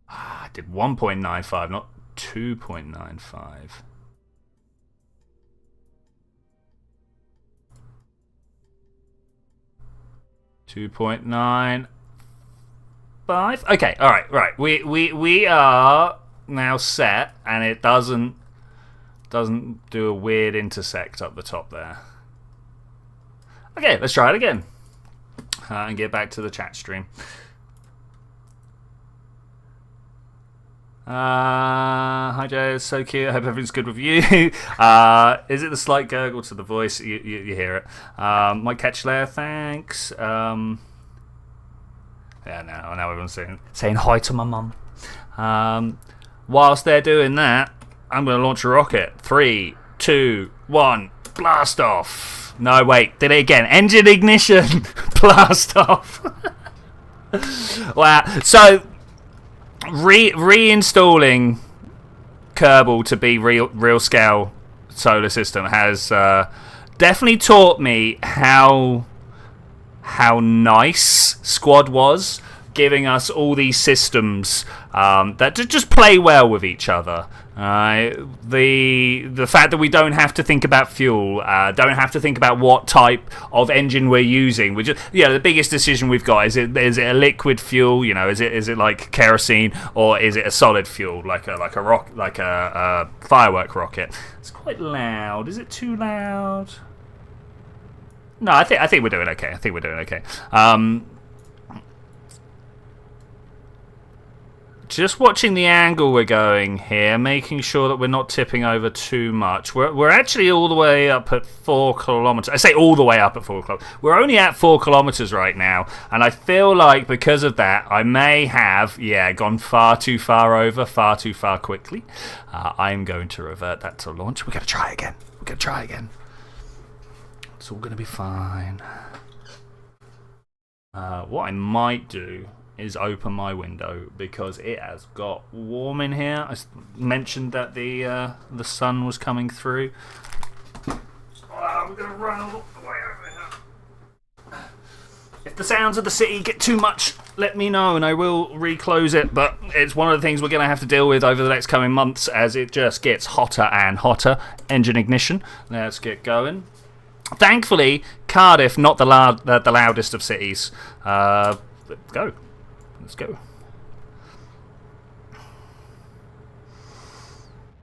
I did 1.95, not 2.95. $2.95. Okay, all right. We are now set, and it doesn't do a weird intersect up the top there. Okay, let's try it again and get back to the chat stream. Hi Joe, it's so cute. I hope everything's good with you. Is it the slight gurgle to the voice? You hear it. Mike Ketchler, thanks. Yeah, now everyone's saying hi to my mum. Whilst they're doing that, I'm going to launch a rocket. 3, 2, 1, blast off. No, wait, did it again. Engine ignition, blast off. Wow. So reinstalling Kerbal to be real scale solar system has definitely taught me how nice Squad was, giving us all these systems that just play well with each other. The fact that we don't have to think about fuel, don't have to think about what type of engine we're using. We just, the biggest decision we've got is it a liquid fuel? Is it like kerosene, or is it a solid fuel like a firework rocket? It's quite loud. Is it too loud? No, I think we're doing okay. Just watching the angle we're going here, making sure that we're not tipping over too much. We're actually all the way up at 4 kilometers. I say all the way up at 4 kilometers. We're only at 4 kilometers right now, and I feel like because of that, I may have gone far too far over, far too far quickly. I'm going to revert that to launch. We're gonna try again. It's all gonna be fine. What I might do is open my window because it has got warm in here. I mentioned that the sun was coming through. I'm gonna run all the way over here. If the sounds of the city get too much, let me know and I will reclose it. But it's one of the things we're gonna have to deal with over the next coming months as it just gets hotter and hotter. Engine ignition. Let's get going. Thankfully, Cardiff, not the loudest of cities. Let's go.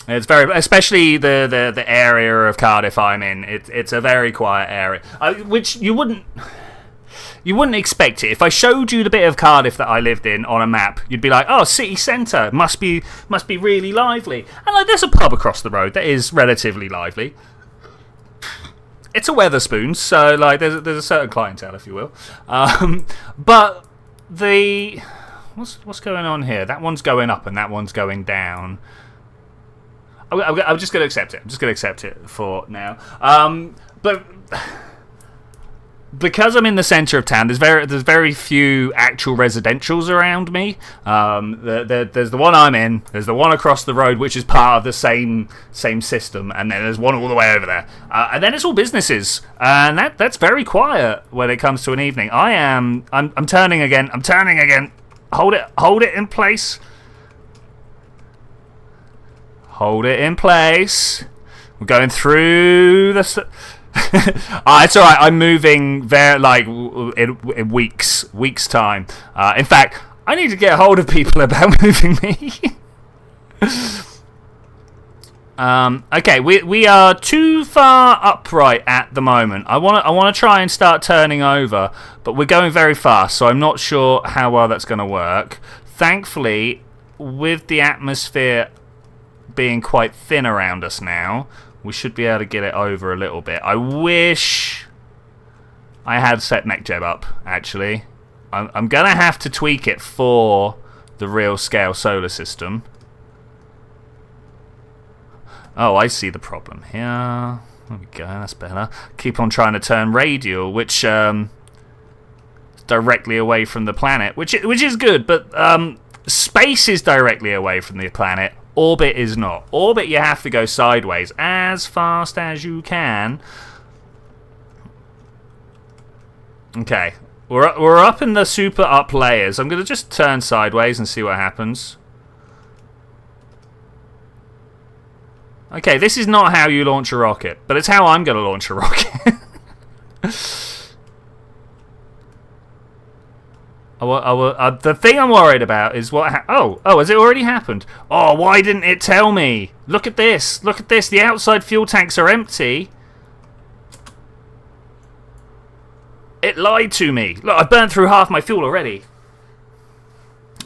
It's very, especially the area of Cardiff I'm in. It's a very quiet area, which you wouldn't expect it. If I showed you the bit of Cardiff that I lived in on a map, you'd be like, "Oh, city centre must be really lively." And there's a pub across the road that is relatively lively. It's a Wetherspoons, so there's a certain clientele, if you will. But what's going on here? That one's going up and that one's going down. I'm just going to accept it. I'm just going to accept it for now. But because I'm in the centre of town, there's very few actual residentials around me. There's the one I'm in. There's the one across the road, which is part of the same system, and then there's one all the way over there. And then it's all businesses, and that's very quiet when it comes to an evening. I'm turning again. Hold it in place. Hold it in place. We're going through the. It's alright, I'm moving in weeks time. In fact, I need to get a hold of people about moving me. Okay, we are too far upright at the moment. I want to try and start turning over, but we're going very fast, so I'm not sure how well that's going to work. Thankfully, with the atmosphere being quite thin around us now, we should be able to get it over a little bit. I wish I had set neck jeb up, actually. I'm going to have to tweak it for the real scale solar system. Oh, I see the problem here. There we go, that's better. Keep on trying to turn radial, which is directly away from the planet, which is good, but space is directly away from the planet. Orbit is not. Orbit, you have to go sideways as fast as you can. Okay, we're up in the super up layers. I'm going to just turn sideways and see what happens. Okay, this is not how you launch a rocket, but it's how I'm going to launch a rocket. The thing I'm worried about is what... Oh, has it already happened? Oh, why didn't it tell me? Look at this. Look at this. The outside fuel tanks are empty. It lied to me. Look, I burned through half my fuel already.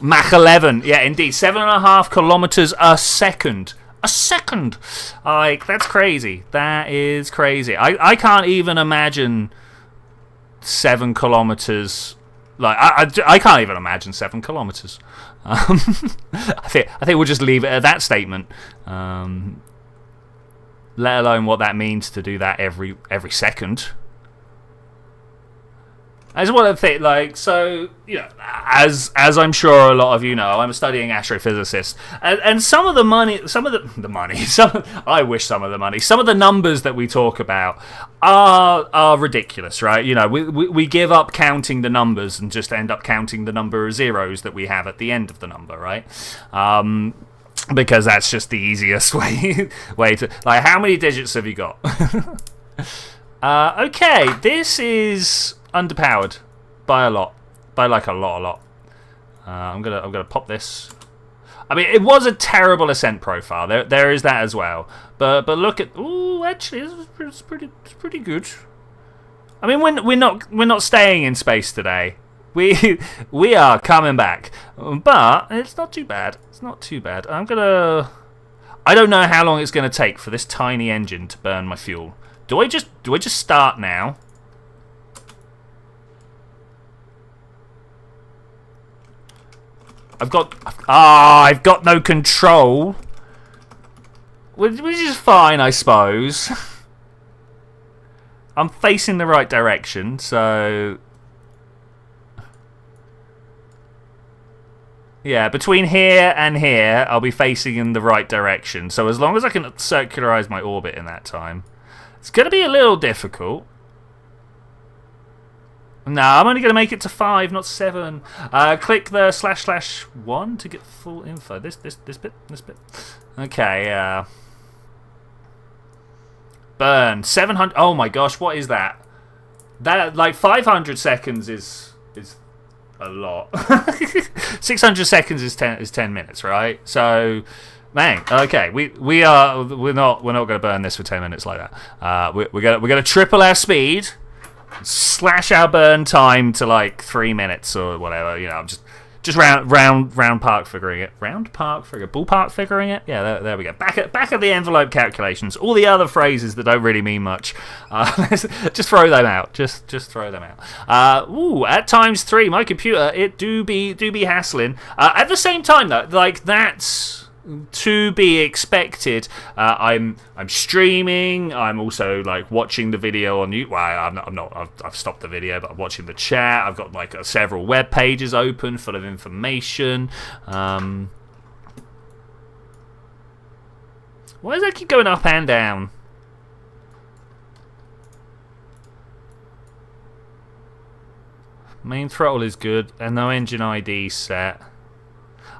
Mach 11. Yeah, indeed. 7.5 kilometers a second. A second. Like, that's crazy. That is crazy. I can't even imagine 7 kilometers... Like I can't even imagine 7 kilometers. I think we'll just leave it at that statement. Let alone what that means to do that every second. As what I think, like, so, you know, as I'm sure a lot of you know, I'm studying astrophysics, and some of the numbers that we talk about are ridiculous, right? You know, we give up counting the numbers and just end up counting the number of zeros that we have at the end of the number, right? Because that's just the easiest way to, like, how many digits have you got? Okay, this is underpowered by a lot, by like a lot. I'm gonna pop this. I mean, it was a terrible ascent profile. There is that as well. But look at, ooh, actually, it's pretty good. I mean, we're not staying in space today. We are coming back, but it's not too bad. It's not too bad. I don't know how long it's gonna take for this tiny engine to burn my fuel. Do I just start now? I've got no control, which is fine, I suppose. I'm facing the right direction, so yeah, between here and here, I'll be facing in the right direction. So as long as I can circularize my orbit in that time, it's going to be a little difficult. No, I'm only going to make it to 5, not 7. Click the //1 to get full info. This bit. Okay, burn 700. Oh my gosh, what is that? That, like, 500 seconds is a lot. 600 seconds is 10 minutes, right? So, man, okay, we're not going to burn this for 10 minutes like that. We're going to triple our speed. Slash our burn time to like 3 minutes or whatever, you know. Just round park figuring it. Ballpark figuring it. Yeah, there we go. Back at the envelope calculations. All the other phrases that don't really mean much. Just throw them out. Just throw them out. At ×3, my computer it do be hassling. At the same time though, like that's to be expected. I'm streaming. I'm also like watching the video on YouTube. Well, I'm not. I've stopped the video, but I'm watching the chat. I've got like several web pages open full of information. Why does that keep going up and down? Main throttle is good, and no engine ID set.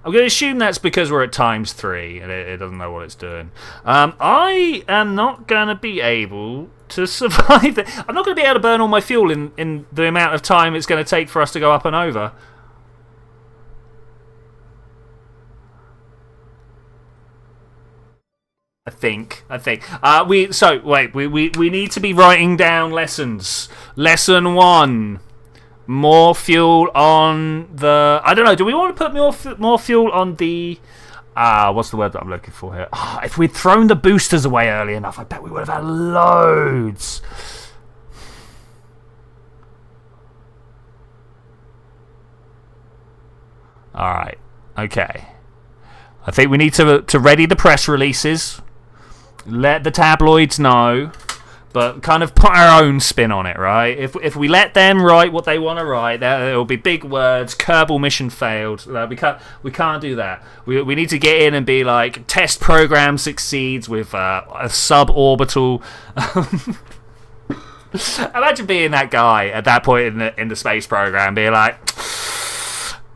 I'm going to assume that's because we're at ×3 and it doesn't know what it's doing. I am not going to be able to survive it. I'm not going to be able to burn all my fuel in the amount of time it's going to take for us to go up and over. I think. We need to be writing down lessons. Lesson 1. More fuel on the... I don't know, do we want to put more fuel on the What's the word that I'm looking for here? If we'd thrown the boosters away early enough, I bet we would have had loads. Alright. Okay. I think we need to ready the press releases. Let the tabloids know. But kind of put our own spin on it, right? If we let them write what they want to write, it'll be big words. Kerbal mission failed. We can't do that. We need to get in and be like, test program succeeds with a suborbital. Imagine being that guy at that point in the space program, being like,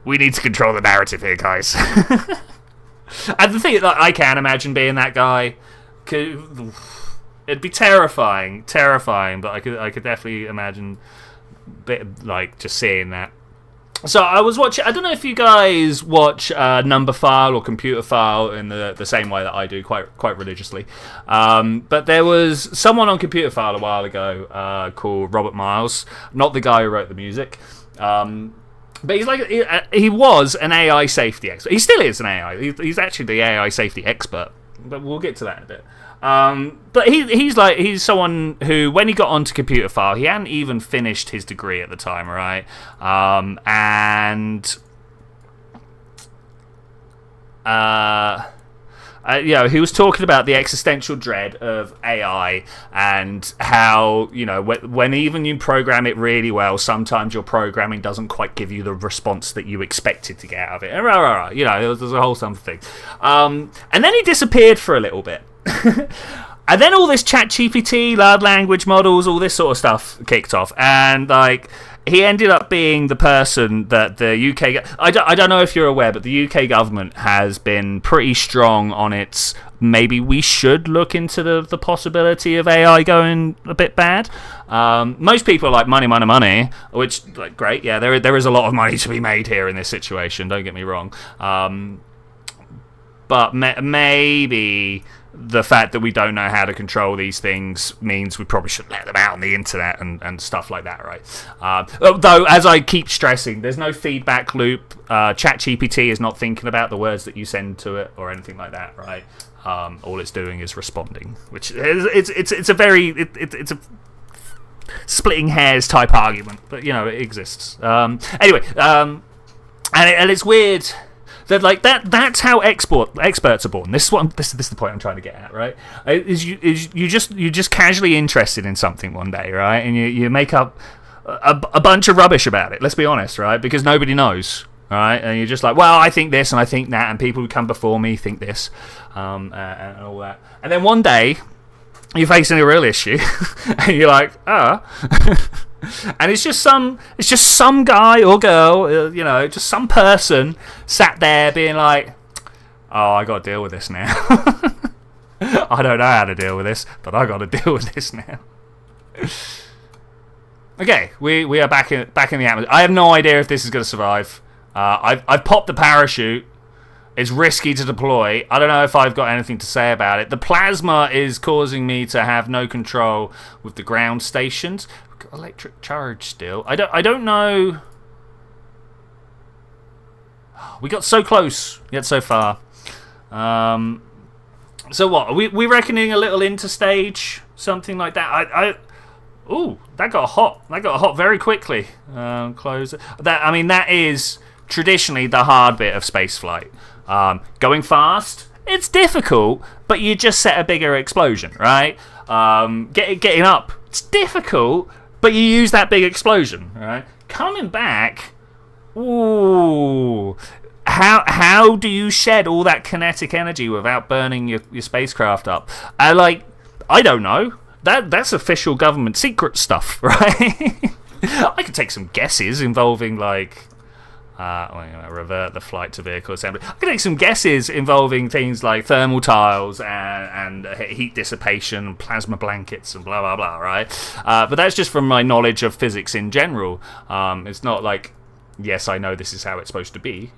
we need to control the narrative here, guys. And the thing, like, I can't imagine being that guy. It'd be terrifying, but I could definitely imagine, just seeing that. So I was watching. I don't know if you guys watch Number File or Computer File in the same way that I do, quite religiously. But there was someone on Computer File a while ago called Robert Miles, not the guy who wrote the music. But he was an AI safety expert. He still is an AI. He's actually the AI safety expert. But we'll get to that in a bit. But he's someone who, when he got onto Computer File, he hadn't even finished his degree at the time, right? He was talking about the existential dread of AI and how, when even you program it really well, sometimes your programming doesn't quite give you the response that you expected to get out of it. And there's a whole something. And then he disappeared for a little bit. And then all this ChatGPT, large language models, all this sort of stuff kicked off. And, he ended up being the person that the UK... I don't know if you're aware, but the UK government has been pretty strong on its... Maybe we should look into the possibility of AI going a bit bad. Most people are like, money, which, great, yeah, there is a lot of money to be made here in this situation, don't get me wrong. But maybe the fact that we don't know how to control these things means we probably shouldn't let them out on the internet and stuff like that, right? Though, as I keep stressing, there's no feedback loop. ChatGPT is not thinking about the words that you send to it or anything like that, right? All it's doing is responding, which it's a splitting hairs type argument, but it exists. Anyway, and it's weird. That's how experts are born. This is the point I'm trying to get at, right? You're just casually interested in something one day, right? And you make up a bunch of rubbish about it. Let's be honest, right? Because nobody knows, right? And you're just like, well, I think this and I think that, and people who come before me think this, and all that. And then one day you're facing a real issue, and you're like, and it's just some guy or girl, just some person sat there being like, oh, I got to deal with this now. I don't know how to deal with this, but I got to deal with this now. Okay, we are back in the atmosphere. I have no idea if this is going to survive. I've popped the parachute. It's risky to deploy. I don't know if I've got anything to say about it. The plasma is causing me to have no control with the ground stations. We've got electric charge still. I don't know. We got so close yet so far. So what? Are we reckoning a little interstage? Something like that? Ooh, that got hot. That got hot very quickly. Close it. That is traditionally the hard bit of spaceflight. Going fast, it's difficult, but you just set a bigger explosion, right? Getting up, it's difficult, but you use that big explosion, right? Coming back, ooh, how do you shed all that kinetic energy without burning your spacecraft up? I don't know. That's official government secret stuff, right? I could take some guesses involving revert the flight to vehicle assembly. I can take some guesses involving things like thermal tiles and heat dissipation, plasma blankets, and blah blah blah. Right, but that's just from my knowledge of physics in general. It's not like, yes, I know this is how it's supposed to be.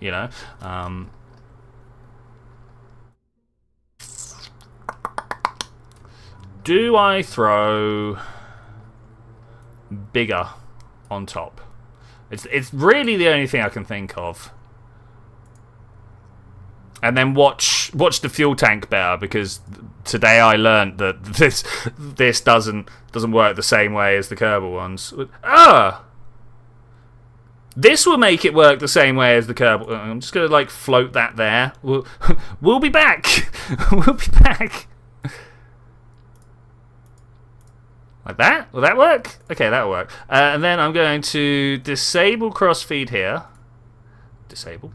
Do I throw bigger on top? It's really the only thing I can think of. And then watch the fuel tank better, because today I learned that this doesn't work the same way as the Kerbal ones. This will make it work the same way as the Kerbal. I'm just gonna float that there. We'll be back. We'll be back. Like that? Will that work? Okay, that'll work. And then I'm going to disable crossfeed here. Disable.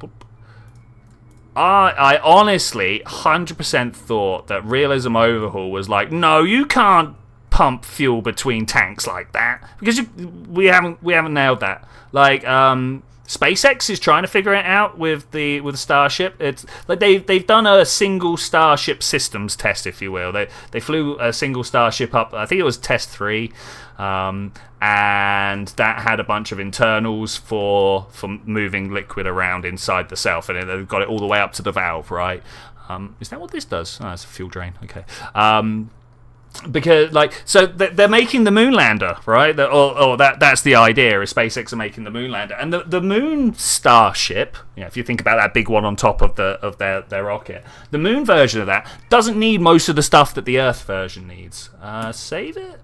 I honestly 100% thought that Realism Overhaul was like, no, you can't pump fuel between tanks like that, because we haven't nailed that. SpaceX is trying to figure it out with the Starship. It's like they've done a single Starship systems test, if you will. They flew a single Starship up. I think it was test 3. And that had a bunch of internals for moving liquid around inside the self, and they've got it all the way up to the valve, right? Is that what this does? Oh, it's a fuel drain. Okay. Because so they're making the moon lander, right? That's the idea. Is SpaceX are making the moon lander, and the moon Starship. If you think about that big one on top of their rocket, the moon version of that doesn't need most of the stuff that the Earth version needs. Save it.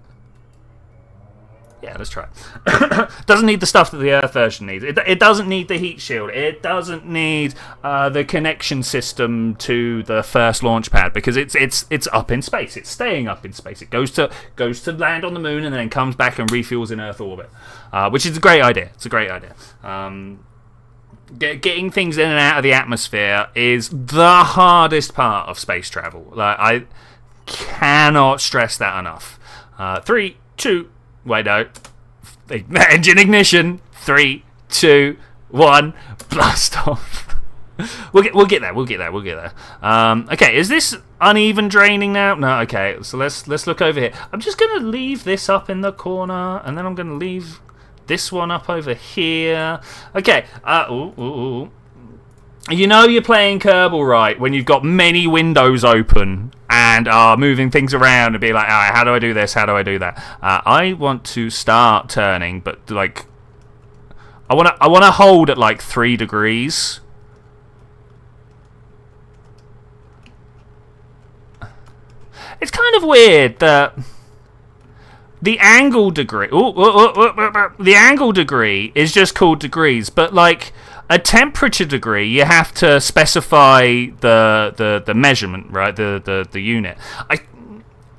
Yeah, let's try it. Doesn't need the stuff that the Earth version needs. It doesn't need the heat shield. It doesn't need the connection system to the first launch pad, because it's up in space. It's staying up in space. It goes to land on the moon and then comes back and refuels in Earth orbit, which is a great idea. It's a great idea. Getting things in and out of the atmosphere is the hardest part of space travel. I cannot stress that enough. 3, 2. Wait, no. Engine ignition. 3, 2, 1. Blast off. We'll get there. Okay, is this uneven draining now? No. Okay, so let's look over here. I'm just gonna leave this up in the corner, and then I'm gonna leave this one up over here. Okay. You know you're playing Kerbal right when you've got many windows open and are moving things around and be like, all right, how do I do this? How do I do that? I want to start turning, but I want to hold at 3 degrees. It's kind of weird that the angle degree. The angle degree is just called degrees, but a temperature degree, you have to specify the measurement, right? The unit.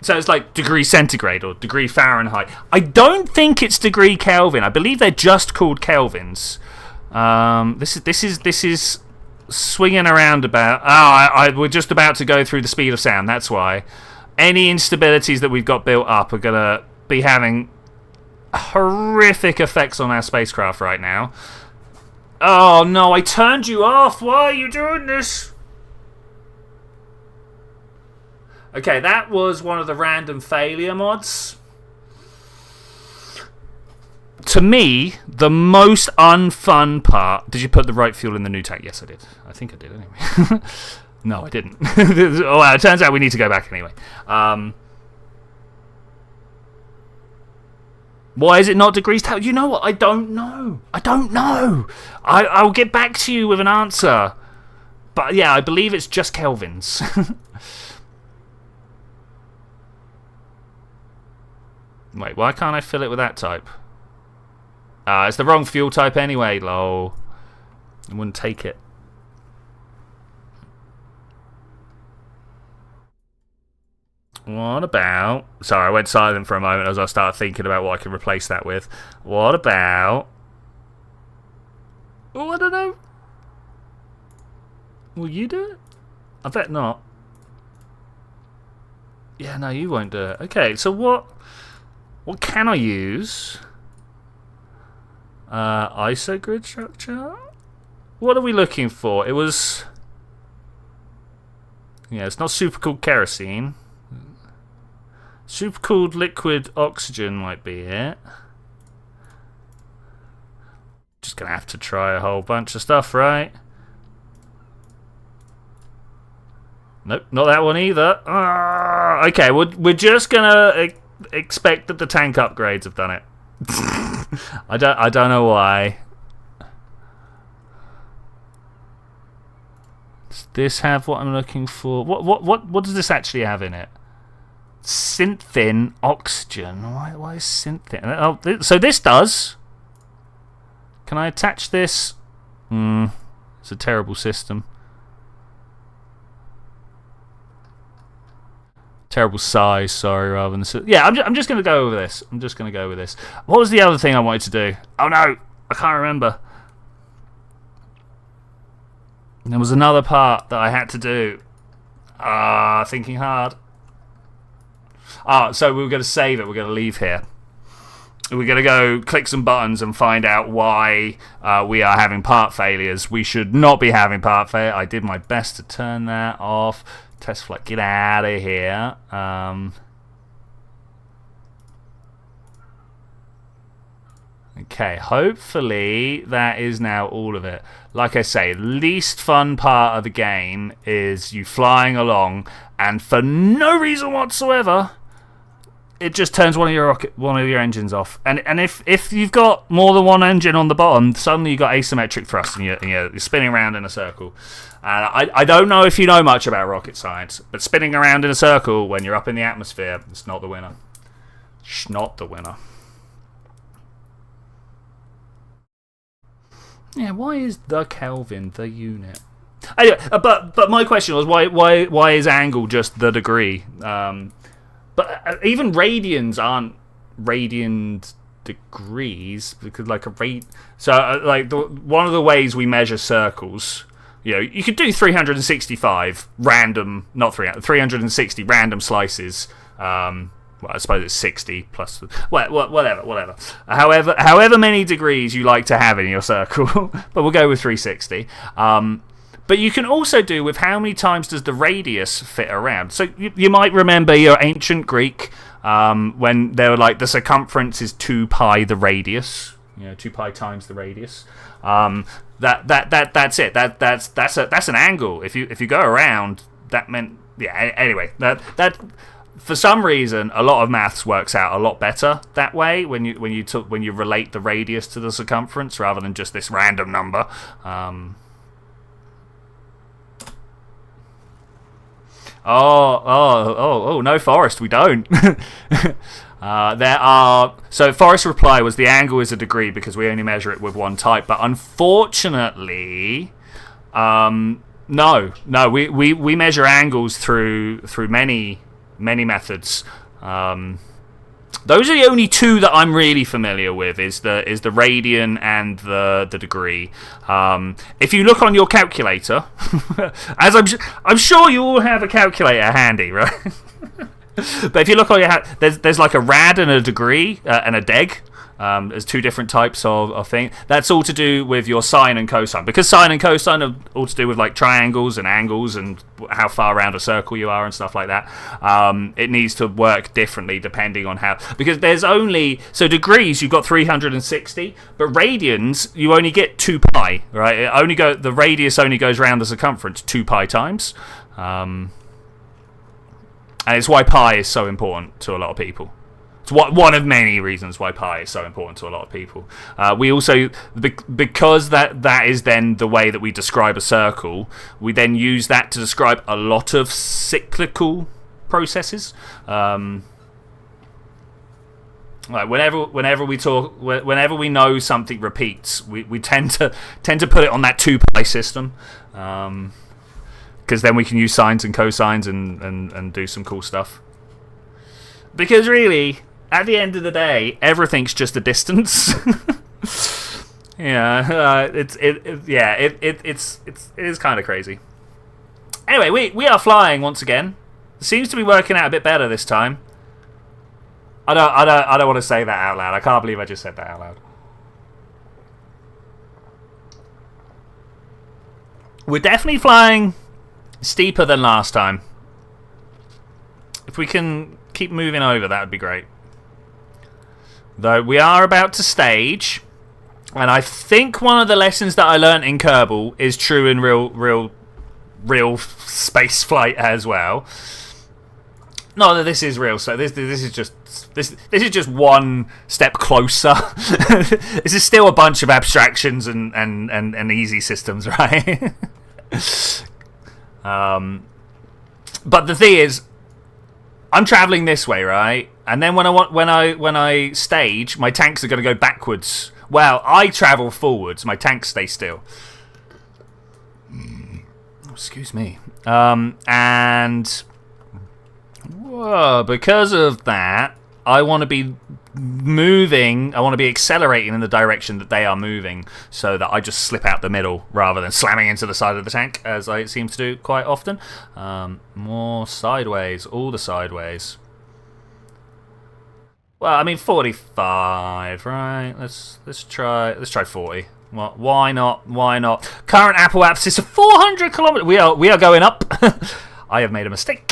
So it's degree centigrade or degree Fahrenheit. I don't think it's degree Kelvin. I believe they're just called kelvins. This is swinging around about. We're just about to go through the speed of sound. That's why any instabilities that we've got built up are gonna be having horrific effects on our spacecraft right now. Oh no, I turned you off. Why are you doing this? Okay, that was one of the random failure mods. To me, the most unfun part... Did you put the right fuel in the new tank? Yes, I did. I think I did anyway. No, I didn't. Oh, well, it turns out we need to go back anyway. Why is it not degrees? You know what? I don't know. I'll get back to you with an answer. But yeah, I believe it's just kelvins. Wait, why can't I fill it with that type? It's the wrong fuel type anyway, lol. I wouldn't take it. What about... Sorry, I went silent for a moment as I started thinking about what I could replace that with. What about... Oh, I don't know. Will you do it? I bet not. Yeah, no, you won't do it. Okay, so what can I use? ISO grid structure? What are we looking for? It was... Yeah, it's not supercooled kerosene. Supercooled liquid oxygen might be it. Just gonna have to try a whole bunch of stuff, right? Nope, not that one either. Okay, we're just gonna expect that the tank upgrades have done it. I don't know why. this have what I'm looking for? What does this actually have in it? Synthin oxygen. Why is synthin? Oh, so this does. Can I attach this? It's a terrible system. Terrible size, sorry, rather than... Yeah, I'm just going to go over this. I'm just going to go with this. What was the other thing I wanted to do? Oh, no. I can't remember. There was another part that I had to do. Thinking hard. So we were going to save it. We're going to leave here. We're going to go click some buttons and find out why we are having part failures. We should not be having part failure. I did my best to turn that off. Test flight, get out of here. Okay, hopefully that is now all of it. Like I say, least fun part of the game is you flying along, and for no reason whatsoever, it just turns one of your engines off. And if you've got more than one engine on the bottom, suddenly you've got asymmetric thrust, and you're spinning around in a circle. And I don't know if you know much about rocket science, but spinning around in a circle when you're up in the atmosphere, it's not the winner. It's not the winner. Yeah, why is the Kelvin the unit? Anyway, but my question was why is angle just the degree? But even radians aren't radian degrees, because like one of the ways we measure circles, you could do 365 random, not 360 random slices. Well, I suppose it's 60 plus, whatever. However many degrees you like to have in your circle, but we'll go with 360. But you can also do with how many times does the radius fit around. So you might remember your ancient Greek, when they were like the circumference is 2 pi the radius, 2 pi times the radius. That's it. That's an angle. If you go around, that meant Anyway, that for some reason a lot of maths works out a lot better that way when you relate the radius to the circumference rather than just this random number. No, Forrest, we don't. So Forrest's reply was the angle is a degree because we only measure it with one type, but unfortunately, no, we measure angles through many methods. Those are the only two that I'm really familiar with, is the radian and the degree. If you look on your calculator, as I'm sure you all have a calculator handy, right? But if you look on your there's like a rad and a degree and a deg. There's two different types of thing. That's all to do with your sine and cosine, because sine and cosine are all to do with like triangles and angles and how far around a circle you are and stuff like that. It needs to work differently depending on how, because there's only, so degrees you've got 360, but radians you only get 2 pi, right? The radius only goes around the circumference 2 pi times, and it's why pi is so important to a lot of people. It's one of many reasons why pi is so important to a lot of people. We also, because that is then the way that we describe a circle, we then use that to describe a lot of cyclical processes. Like whenever we know something repeats, we tend to put it on that 2 pi system, because then we can use sines and cosines and do some cool stuff. Because really, at the end of the day, everything's just a distance. It is kind of crazy. Anyway, we are flying once again. It seems to be working out a bit better this time. I don't want to say that out loud. I can't believe I just said that out loud. We're definitely flying steeper than last time. If we can keep moving over, that would be great. Though we are about to stage, and I think one of the lessons that I learned in Kerbal is true in real space flight as well. Not that this is real, so this is just one step closer. This is still a bunch of abstractions and easy systems, right? But the thing is, I'm traveling this way, right? And then when I stage, my tanks are going to go backwards. Well, I travel forwards. My tanks stay still. Excuse me. And because of that, I want to be moving. I want to be accelerating in the direction that they are moving, so that I just slip out the middle rather than slamming into the side of the tank, as I seem to do quite often. More sideways, all the sideways. Well, I mean 45, right? Let's try 40. Well, why not? Why not? Current Apple axis of 400 kilometers. We are going up. I have made a mistake.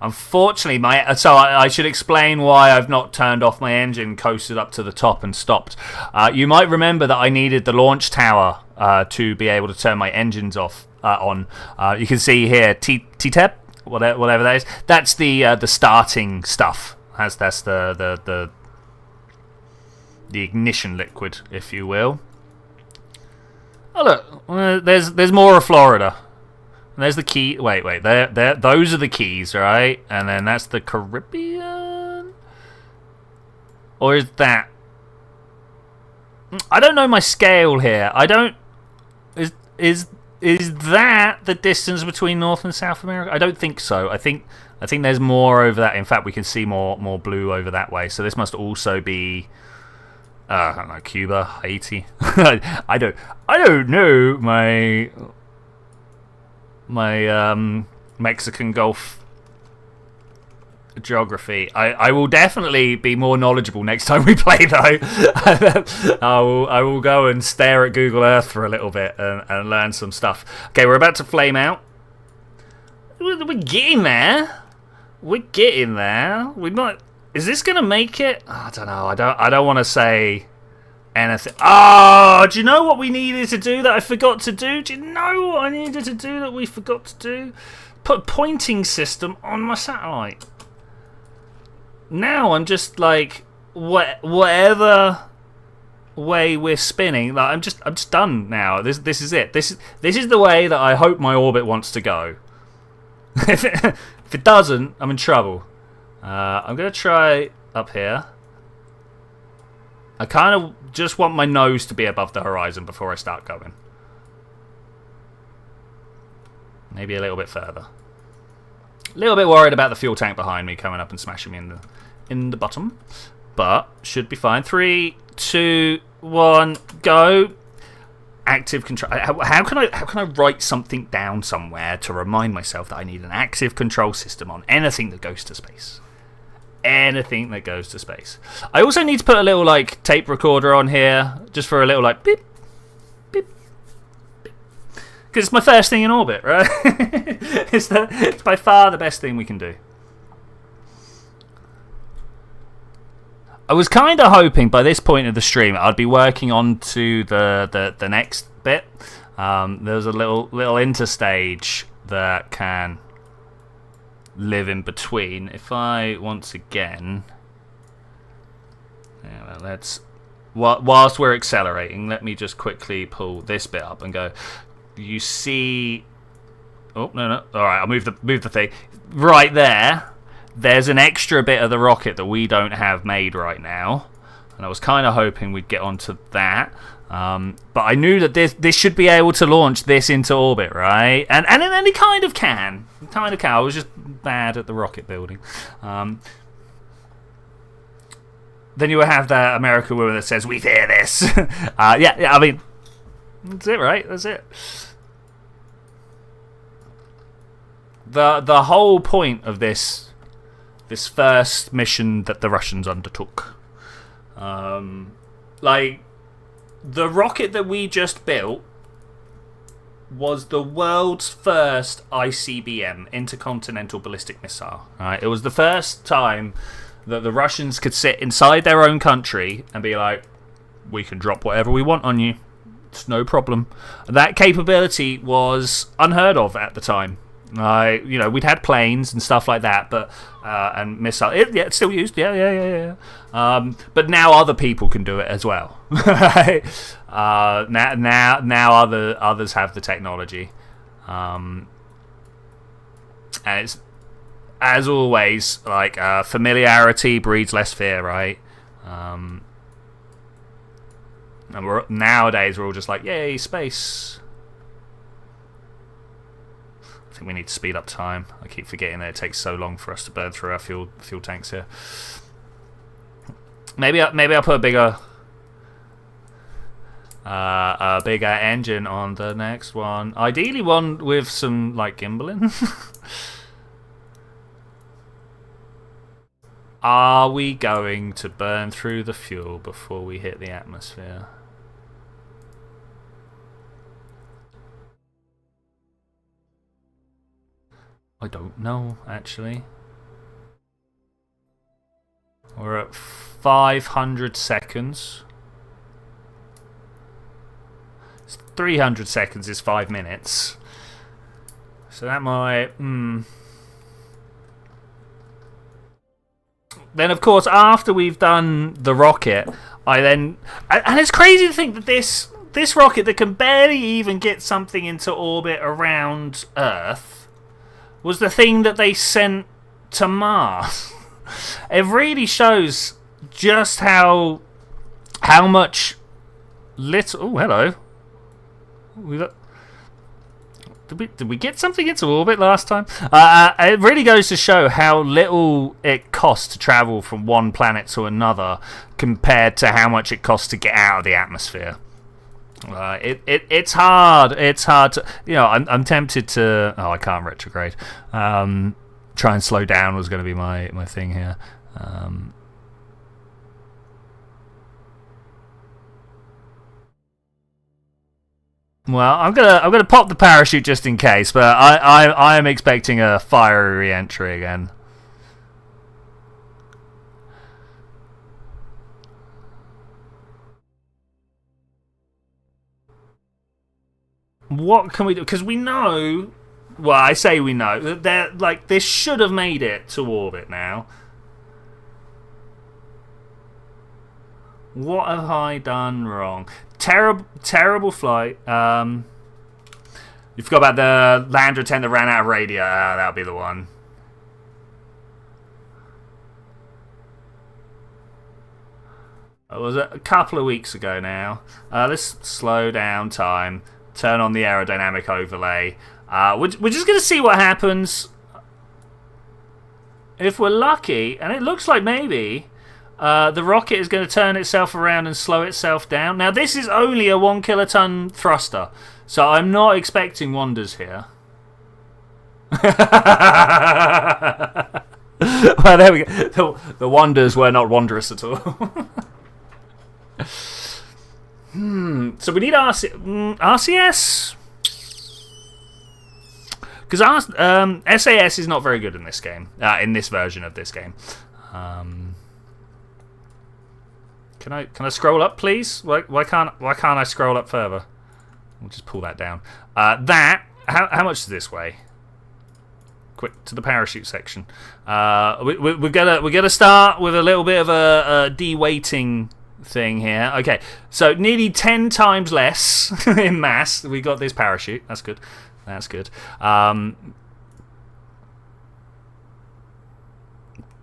Unfortunately, I should explain why I've not turned off my engine, coasted up to the top and stopped. You might remember that I needed the launch tower to be able to turn my engines off on. You can see here TTEP, whatever that is. That's the starting stuff. That's the ignition liquid, if you will. Oh look, there's more of Florida. And there's the key. Wait. There. Those are the keys, right? And then that's the Caribbean. Or is that? I don't know my scale here. I don't. Is that the distance between North and South America? I don't think so. I think there's more over that. In fact, we can see more blue over that way. So this must also be. I don't know, Cuba, Haiti. I don't know my Mexican Gulf geography. I will definitely be more knowledgeable next time we play, though. I will go and stare at Google Earth for a little bit and learn some stuff. Okay, we're about to flame out. We're getting there. We're getting there. We might. Is this gonna make it? I don't know. I don't want to say anything. Oh, do you know what we needed to do that I forgot to do? Do you know what I needed to do that we forgot to do? Put a pointing system on my satellite. Now I'm just like whatever way we're spinning. Like I'm just done now. This is it. This is the way that I hope my orbit wants to go. If it doesn't, I'm in trouble. I'm gonna try up here. I kind of just want my nose to be above the horizon before I start going. Maybe a little bit further. A little bit worried about the fuel tank behind me coming up and smashing me in the bottom, but should be fine. 3, 2, 1, go. Active control. How can I write something down somewhere to remind myself that I need an active control system on anything that goes to space? Anything that goes to space. I also need to put a little like tape recorder on here, just for a little like beep, beep, beep, because it's my first thing in orbit, right? It's by far the best thing we can do. I was kind of hoping by this point of the stream I'd be working on to the next bit. There's a little interstage that can live in between. If I once again, yeah, well, whilst we're accelerating, let me just quickly pull this bit up and go. You see? Oh no! All right, I'll move the thing right there. There's an extra bit of the rocket that we don't have made right now, and I was kind of hoping we'd get onto that. But I knew that this should be able to launch this into orbit, right? And it kind of can. I was just bad at the rocket building. Then you will have that American woman that says, "We fear this." Yeah. I mean, that's it, right? That's it. The whole point of this first mission that the Russians undertook, like. The rocket that we just built was the world's first ICBM, Intercontinental Ballistic Missile. Right? It was the first time that the Russians could sit inside their own country and be like, we can drop whatever we want on you. It's no problem. That capability was unheard of at the time. We'd had planes and stuff like that, but and missile. It's still used. Yeah. But now other people can do it as well. Now others have the technology, and it's, as always, like familiarity breeds less fear, right? And nowadays we're all just like, yay, space. I think we need to speed up time. I keep forgetting that it takes so long for us to burn through our fuel tanks here. Maybe I'll put a bigger engine on the next one. Ideally one with some like gimbaling. Are we going to burn through the fuel before we hit the atmosphere? I don't know, actually. We're at 500 seconds. 300 seconds is 5 minutes. So that might... Then, of course, after we've done the rocket, and it's crazy to think that this rocket that can barely even get something into orbit around Earth was the thing that they sent to Mars. It really shows just how much little... Oh, hello. Did we get something into orbit last time? It really goes to show how little it costs to travel from one planet to another compared to how much it costs to get out of the atmosphere. It's hard. It's hard to... You know, I'm tempted to... Oh, I can't retrograde. Try and slow down was going to be my thing here. Well, I'm gonna pop the parachute just in case, but I am expecting a fiery re-entry again. What can we do? Because we know, well, I say we know that like this should have made it to orbit now. What have I done wrong? Terrible flight. You forgot about the lander attempt that ran out of radio. That'll be the one. It was a couple of weeks ago now. Let's slow down time. Turn on the aerodynamic overlay. We're just going to see what happens. If we're lucky, and it looks like maybe... the rocket is going to turn itself around and slow itself down. Now, this is only a 1 kiloton thruster, so I'm not expecting wonders here. Well, there we go. The wonders were not wondrous at all. So we need RCS? Because SAS is not very good in this game, in this version of this game. Can I scroll up, please? Why can't I scroll up further? We'll just pull that down. How much does this weigh? Quick to the parachute section. We're gonna start with a little bit of a de-weighting thing here. Okay, so nearly 10 times less in mass. We got this parachute. That's good. That's good.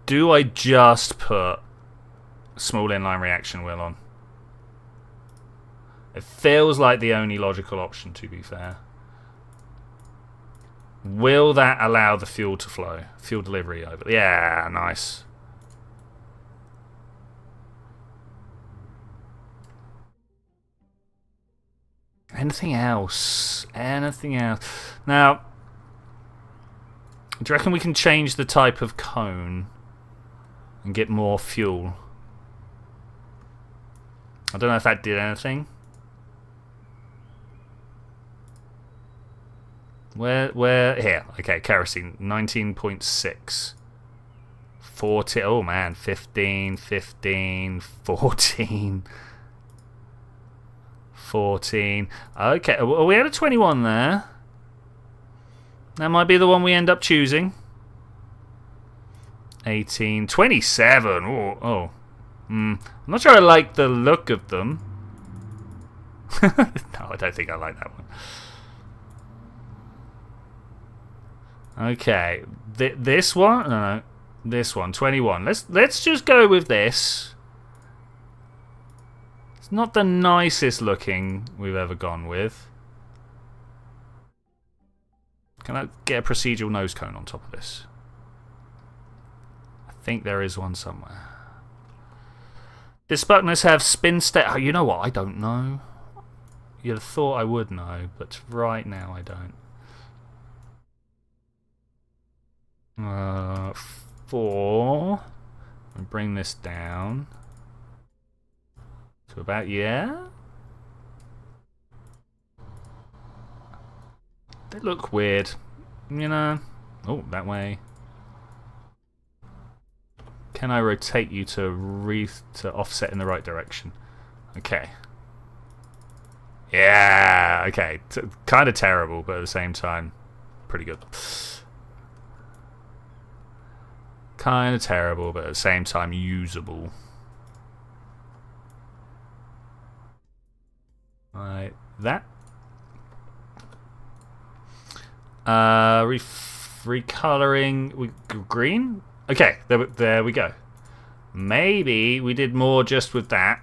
Do I just put small inline reaction wheel on? It feels like the only logical option, to be fair. Will that allow the fuel to flow? Fuel delivery over. Yeah, nice. Anything else? Anything else? Now, do you reckon we can change the type of cone and get more fuel? I don't know if that did anything. Where here? Okay, kerosene 19.6. 40. Oh man, 15, 14. 14. Okay, well, we had a 21 there. That might be the one we end up choosing. 18, 27. I'm not sure I like the look of them. No, I don't think I like that one. Okay, this one? No, this one, 21. Let's just go with this. It's not the nicest looking we've ever gone with. Can I get a procedural nose cone on top of this? I think there is one somewhere. Does Sputnik have spin state? Oh, you know what? I don't know. You'd have thought I would know, but right now I don't. 4. And bring this down to about, yeah. They look weird, you know. Oh, that way. Can I rotate you to offset in the right direction? Okay. Yeah. Okay. Kind of terrible, but at the same time, pretty good. Kind of terrible, but at the same time, usable. Right. That. Recoloring green. Okay, there we go. Maybe we did more just with that.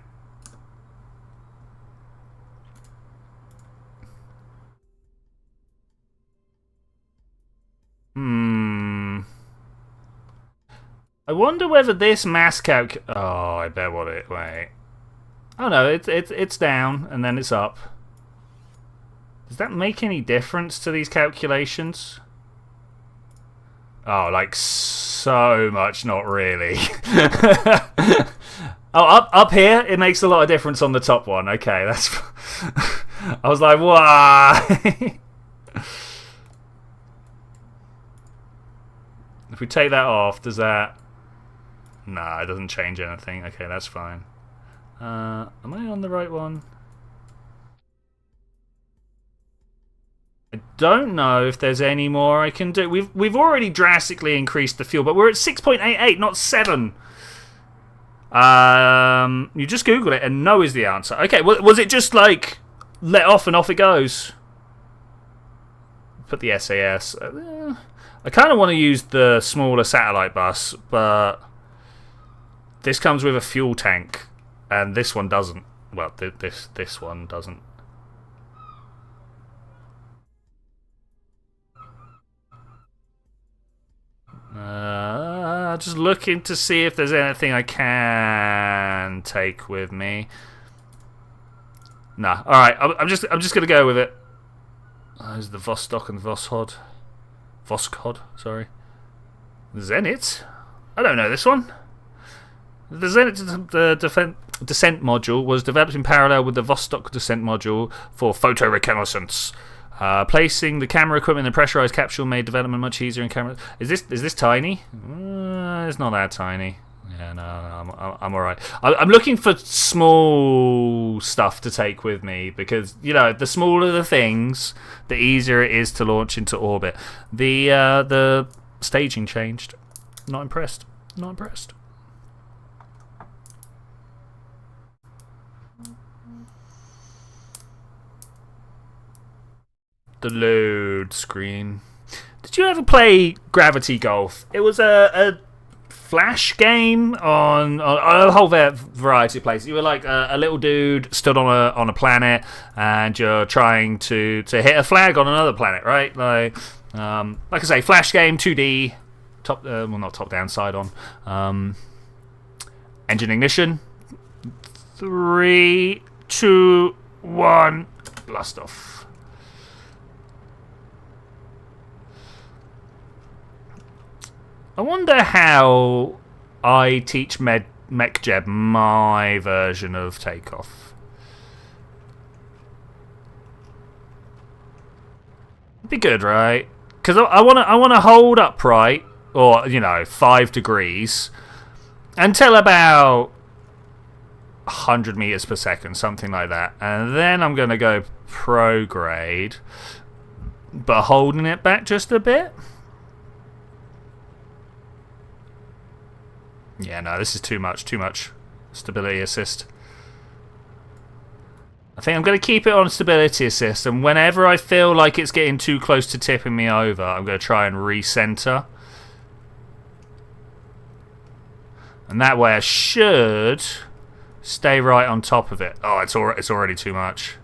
I wonder whether this mass calc. Oh, I bet what it. Wait. Oh no, it's down and then it's up. Does that make any difference to these calculations? Oh, like so much, not really. Oh, up here, it makes a lot of difference on the top one. Okay, that's. I was like, why? If we take that off, does that? Nah, it doesn't change anything. Okay, that's fine. Am I on the right one? I don't know if there's any more I can do. We've already drastically increased the fuel, but we're at 6.88, not 7. You just Google it and no is the answer. Okay, was it just like let off and off it goes? Put the SAS. I kind of want to use the smaller satellite bus, but this comes with a fuel tank, and this one doesn't. Well, this one doesn't. Just looking to see if there's anything I can take with me. Nah. All right. I'm just gonna go with it. There's the Vostok and Voskhod. Sorry. Zenit. I don't know this one. The Zenit descent module was developed in parallel with the Vostok descent module for photo reconnaissance. Placing the camera equipment in the pressurized capsule made development much easier in camera. Is this tiny? It's not that tiny. Yeah, no, I'm alright. I'm looking for small stuff to take with me because, you know, the smaller the things, the easier it is to launch into orbit. The staging changed. Not impressed. Not impressed. The load screen. Did you ever play Gravity Golf? It was a Flash game on a whole variety of places. You were like a little dude stood on a planet, and you're trying to hit a flag on another planet, right? Like I say, Flash game, 2D, well, not top down, side on. Engine ignition. 3, 2, 1, blast off. I wonder how I teach MechJeb my version of takeoff. It'd be good, right? Because I want to hold upright, or 5 degrees, until about 100 meters per second, something like that, and then I'm going to go prograde, but holding it back just a bit. Yeah, no, this is too much. Stability assist. I think I'm going to keep it on stability assist, and whenever I feel like it's getting too close to tipping me over, I'm going to try and recenter. And that way I should stay right on top of it. Oh, it's already too much.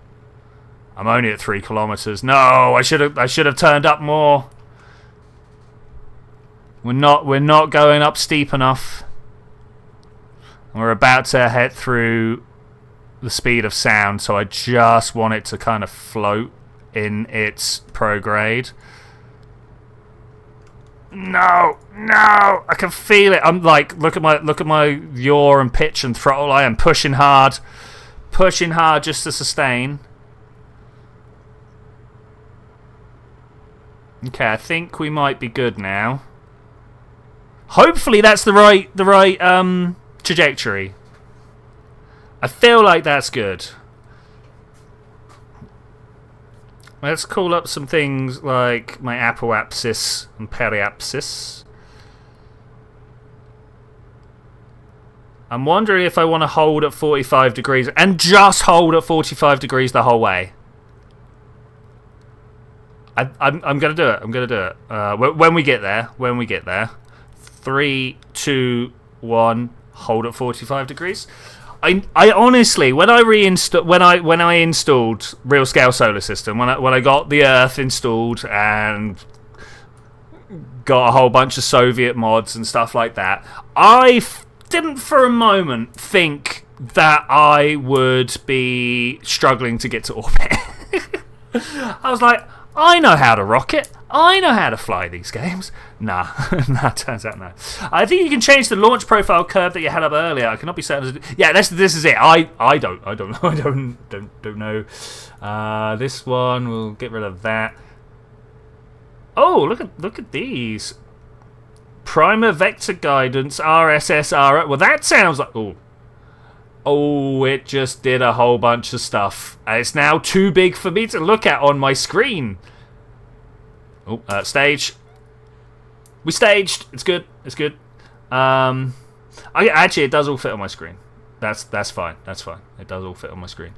I'm only at 3 kilometers. No, I should have turned up more. We're not going up steep enough. We're about to head through the speed of sound, so I just want it to kind of float in its prograde. No, I can feel it. I'm like, look at my yaw and pitch and throttle. I am pushing hard just to sustain. Okay, I think we might be good now. Hopefully that's the right trajectory. I feel like that's good. Let's call up some things like my apoapsis and periapsis. I'm wondering if I want to hold at 45 degrees and just hold at 45 degrees the whole way. I'm going to do it. I'm going to do it. When we get there. 3, 2, 1, hold at 45 degrees. I honestly, when I installed Real Scale Solar System, when I got the Earth installed and got a whole bunch of Soviet mods and stuff like that, I didn't for a moment think that I would be struggling to get to orbit. I was like, I know how to rocket. I know how to fly these games. Nah, turns out no. I think you can change the launch profile curve that you had up earlier. I cannot be certain. Yeah, this is it. I don't know. This one, we'll get rid of that. Oh, look at these. Primer vector guidance RSS. Well, that sounds like Oh, it just did a whole bunch of stuff. It's now too big for me to look at on my screen. Oh, stage. We staged. It's good. Actually, it does all fit on my screen. That's fine. It does all fit on my screen.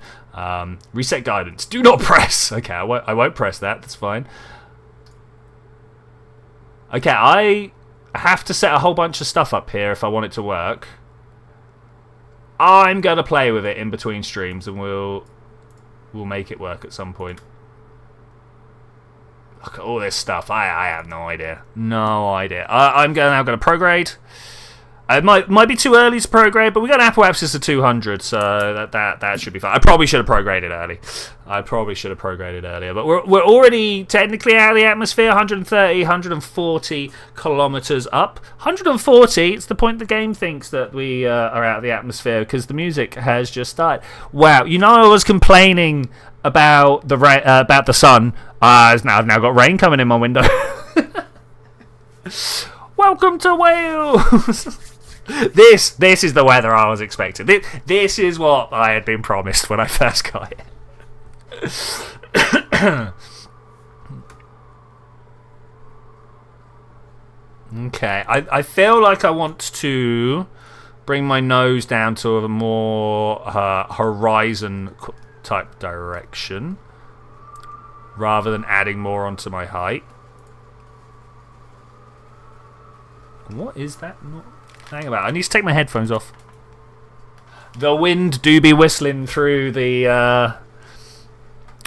Reset guidance. Do not press. Okay, I won't press that. That's fine. Okay, I have to set a whole bunch of stuff up here if I want it to work. I'm going to play with it in between streams, and we'll make it work at some point. Look at all this stuff. I have no idea. I'm now going to prograde. It might be too early to prograde, but we got an apoapsis of 200, so that should be fine. I probably should have prograded early. But we're already technically out of the atmosphere, 130, 140 kilometers up. 140, it's the point the game thinks that we are out of the atmosphere, because the music has just started. Wow, I was complaining about the sun. I've now got rain coming in my window. Welcome to Wales. This is the weather I was expecting. This is what I had been promised when I first got it. Okay, I feel like I want to bring my nose down to a more horizon type direction rather than adding more onto my height. What is that? Hang about. I need to take my headphones off. The wind do be whistling through the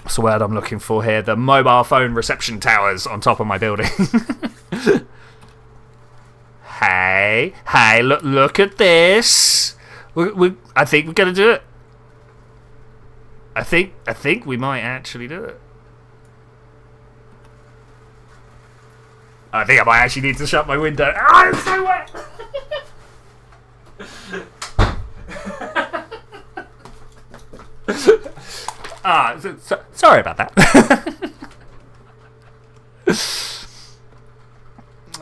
what's the word I'm looking for here? The mobile phone reception towers on top of my building. Hey, look at this. I think we're gonna do it. I think we might actually do it. I think I might actually need to shut my window. Oh, it's so wet! Sorry about that.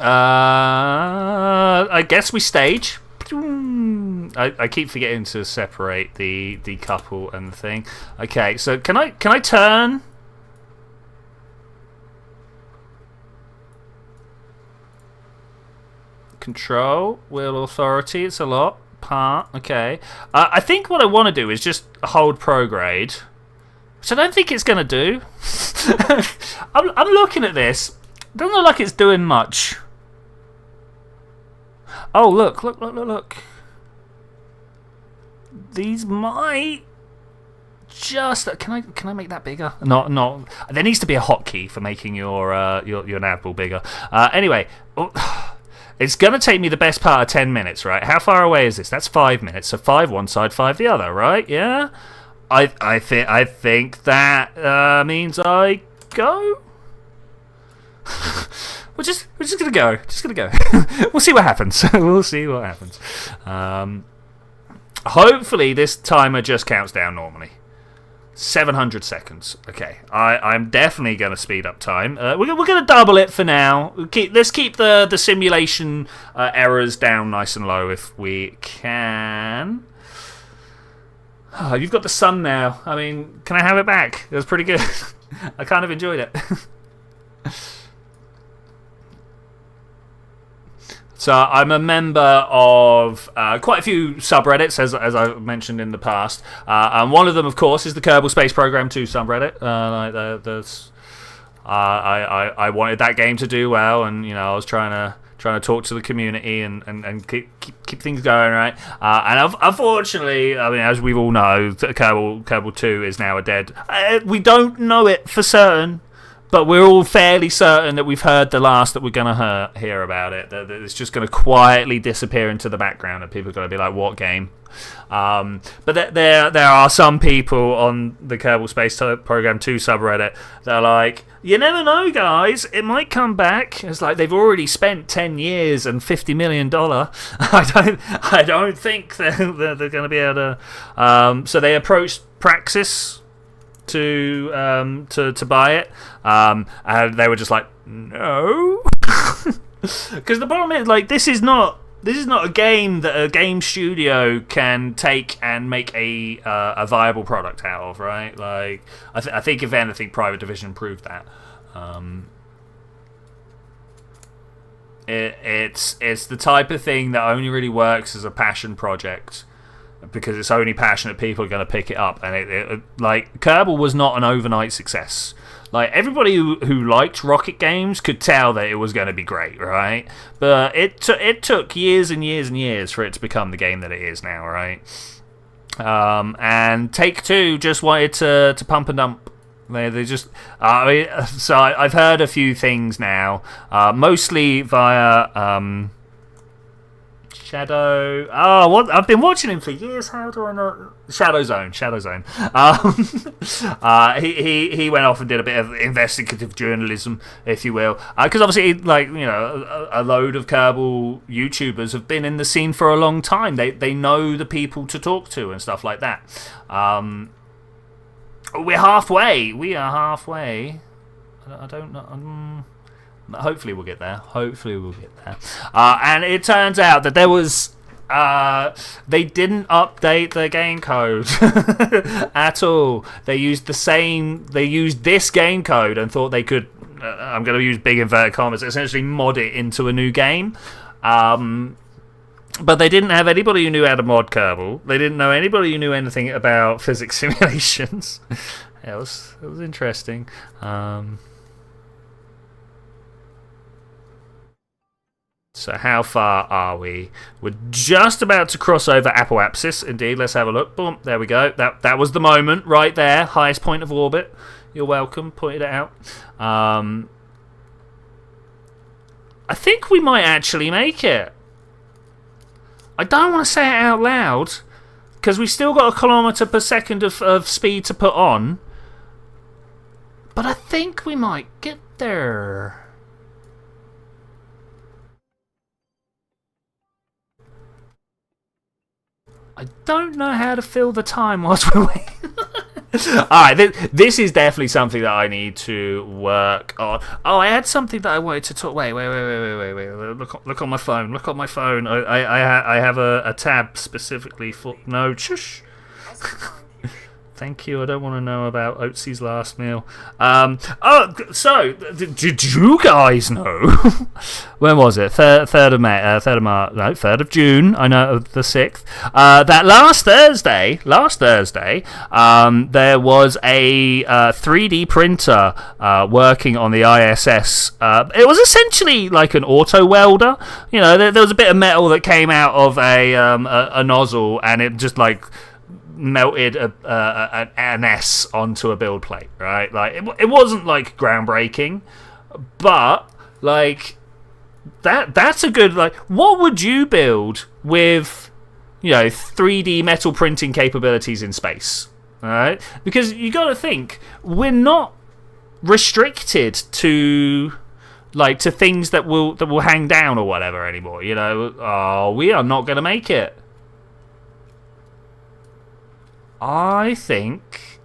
I guess we stage. I keep forgetting to separate the decouple and the thing. Okay, so can I turn? Control, wheel authority, it's a lot. Part, okay. I think what I want to do is just hold prograde. which I don't think it's going to do. I'm looking at this. It doesn't look like it's doing much. Oh, look. These might just... Can I make that bigger? No. There needs to be a hotkey for making your nav ball bigger. Anyway, it's going to take me the best part of 10 minutes, right? How far away is this? That's 5 minutes. So 5 one side, 5 the other, right? Yeah? I think that means I go. We're just gonna go. We'll see what happens. Hopefully this timer just counts down normally. 700 seconds. Okay, I'm definitely gonna speed up time. We're gonna double it for now. Let's keep the simulation errors down nice and low if we can. Oh, you've got the sun now. I mean, can I have it back? It was pretty good. I kind of enjoyed it. So I'm a member of quite a few subreddits, as I've mentioned in the past. And one of them, of course, is the Kerbal Space Program 2 subreddit. I wanted that game to do well, and I was trying to talk to the community and keep things going, right? And unfortunately, I mean, as we all know, Kerbal 2 is now a dead. We don't know it for certain, but we're all fairly certain that we've heard the last that we're going to hear about it. That it's just going to quietly disappear into the background, and people are going to be like, "What game?" But there are some people on the Kerbal Space Program 2 subreddit that are like, you never know, guys, it might come back. It's like they've already spent 10 years and $50 million. I don't think they're going to be able to. So they approached Praxis to buy it, and they were just like, no, because the problem is, like, this is not a game that a game studio can take and make a viable product out of, right? Like, I think if anything, Private Division proved that. It's the type of thing that only really works as a passion project, because it's only passionate people are going to pick it up. And like, Kerbal was not an overnight success. Like, everybody who liked rocket games could tell that it was going to be great, right? But it took years and years and years for it to become the game that it is now, right? And Take-Two just wanted to pump and dump. They just... so I've heard a few things now, mostly via... Shadow. Oh, what? I've been watching him for years. How do I know? Shadow Zone. He went off and did a bit of investigative journalism, if you will, because obviously, like, a load of Kerbal YouTubers have been in the scene for a long time. They know the people to talk to and stuff like that. We're halfway. We are halfway. I don't know. Hopefully we'll get there. And it turns out that there was... they didn't update the game code at all. They used this game code and thought they could... I'm going to use big inverted commas, essentially mod it into a new game. But they didn't have anybody who knew how to mod Kerbal. They didn't know anybody who knew anything about physics simulations. It was interesting. So how far are we? We're just about to cross over apoapsis. Indeed, let's have a look. Boom, there we go. That was the moment right there. Highest point of orbit. You're welcome. Pointed it out. I think we might actually make it. I don't want to say it out loud, because we've still got 1 kilometre per second of speed to put on. But I think we might get there. I don't know how to fill the time whilst we're waiting. Alright, this is definitely something that I need to work on. Oh, I had something that I wanted to talk... Wait. Look on my phone. I have a tab specifically for... No, shush. thank you. I don't want to know about Oatsy's last meal. So did you guys know? When was it? 3rd of May, 3rd of March, no, 3rd of June. I know, the 6th. That last Thursday, there was a 3D printer working on the ISS. It was essentially like an auto welder. You know, there was a bit of metal that came out of a nozzle, and it just like melted an S onto a build plate, right? Like it wasn't like groundbreaking, but like that's a good, like, what would you build with, you know, 3D metal printing capabilities in space? All right, because you got to think, we're not restricted to things that will hang down or whatever anymore. You know, we are not going to make it. I think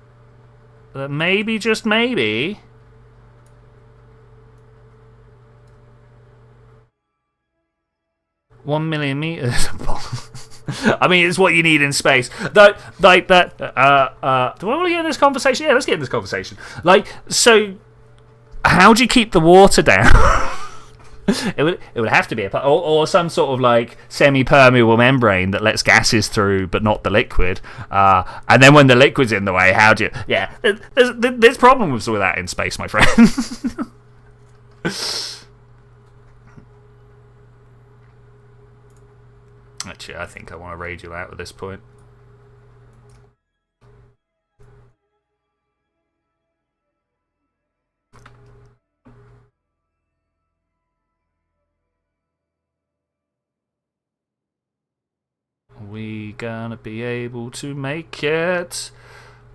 that maybe, just maybe, $1 million meters. I mean, it's what you need in space. Though, like that. Do I want to get in this conversation? Yeah, let's get in this conversation. Like, so, how do you keep the water down? It would have to be or some sort of like semi-permeable membrane that lets gases through but not the liquid. And then when the liquid's in the way, how do you? Yeah, there's problems with that in space, my friend. Actually, I think I want to raid you out at this point. We gonna be able to make it?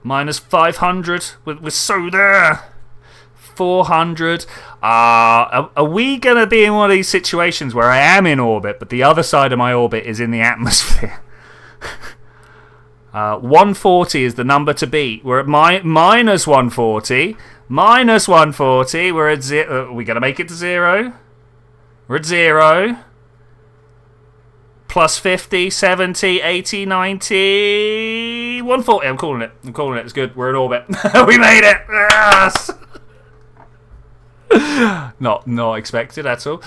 Minus 500. We're so there. 400. Are we gonna be in one of these situations where I am in orbit, but the other side of my orbit is in the atmosphere? 140 is the number to beat. We're at minus 140. Minus 140. We're at 0. Are we gonna make it to 0? We're at 0. Plus 50, 70, 80, 90, 140. I'm calling it. It's good. We're in orbit. We made it. Yes. Not expected at all.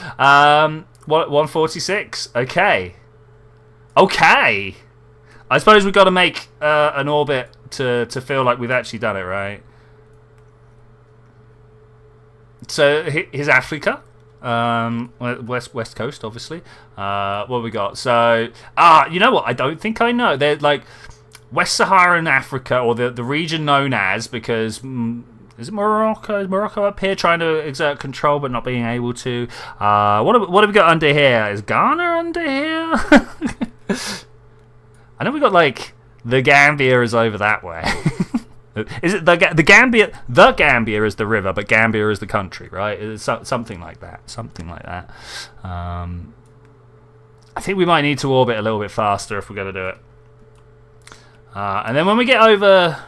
146. Okay. I suppose we've got to make an orbit to feel like we've actually done it, right? So here's Africa. West Coast, obviously. What have we got? So, you know what? I don't think I know. They're like West Saharan Africa, or the region known as, because is it Morocco? Is Morocco up here trying to exert control but not being able to? What have we got under here? Is Ghana under here? I know we got like the Gambia is over that way. Is it the Gambia? The Gambia is the river, but Gambia is the country, right? It's something like that. I think we might need to orbit a little bit faster if we're going to do it. And then when we get over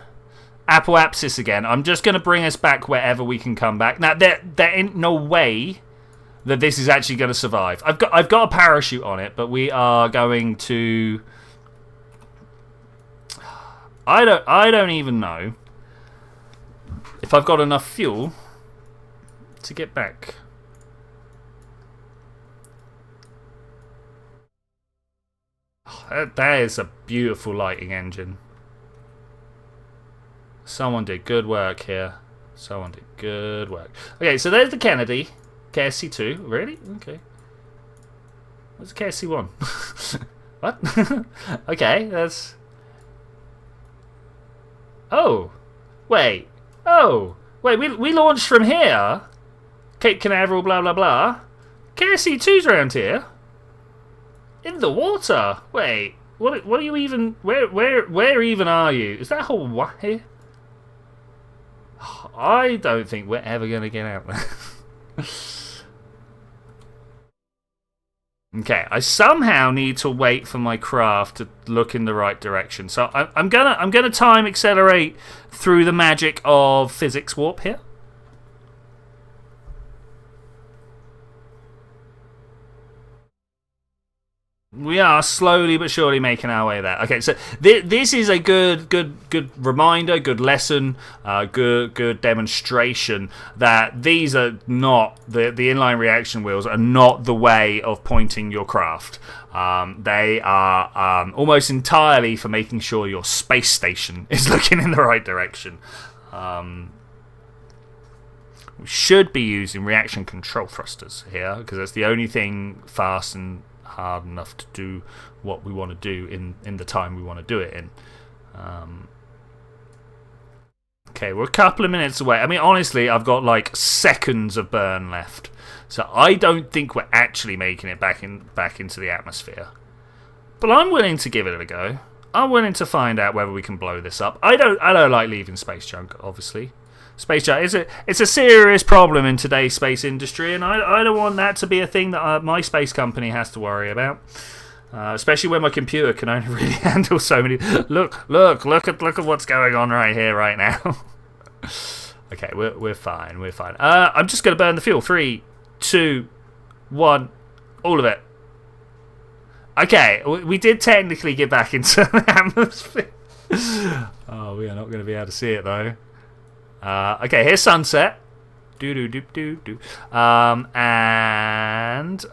Apoapsis again, I'm just going to bring us back wherever we can come back. Now, there ain't no way that this is actually going to survive. I've got a parachute on it, but we are going to. I don't even know if I've got enough fuel to get back. That is a beautiful lighting engine. Someone did good work here. Okay, so there's the Kennedy. KSC2. Really? Okay. What's the KSC1? What? Okay, that's... Oh, wait, we launched from here. Cape Canaveral, blah, blah, blah. KSC2's around here. In the water. Wait, what are you even, where even are you? Is that Hawaii? I don't think we're ever going to get out there. Okay, I somehow need to wait for my craft to look in the right direction. So I'm gonna time accelerate through the magic of physics warp here. We are slowly but surely making our way there. Okay, so this is a good reminder, good lesson, good demonstration that these are not the inline reaction wheels are not the way of pointing your craft. They are almost entirely for making sure your space station is looking in the right direction. We should be using reaction control thrusters here because that's the only thing fast and hard enough to do what we want to do in the time we want to do it in. Okay, we're a couple of minutes away. I mean, honestly, I've got like seconds of burn left, so I don't think we're actually making it back into the atmosphere. But I'm willing to give it a go. I'm willing to find out whether we can blow this up. I don't like leaving space junk, obviously. Space junk it's a serious problem in today's space industry, and I don't want that to be a thing that my space company has to worry about. Especially when my computer can only really handle so many. Look at what's going on right here, right now. Okay, we're fine. I'm just gonna burn the fuel. 3, 2, 1, all of it. Okay, we did technically get back into the atmosphere. Oh, we are not going to be able to see it though. Okay, here's sunset. And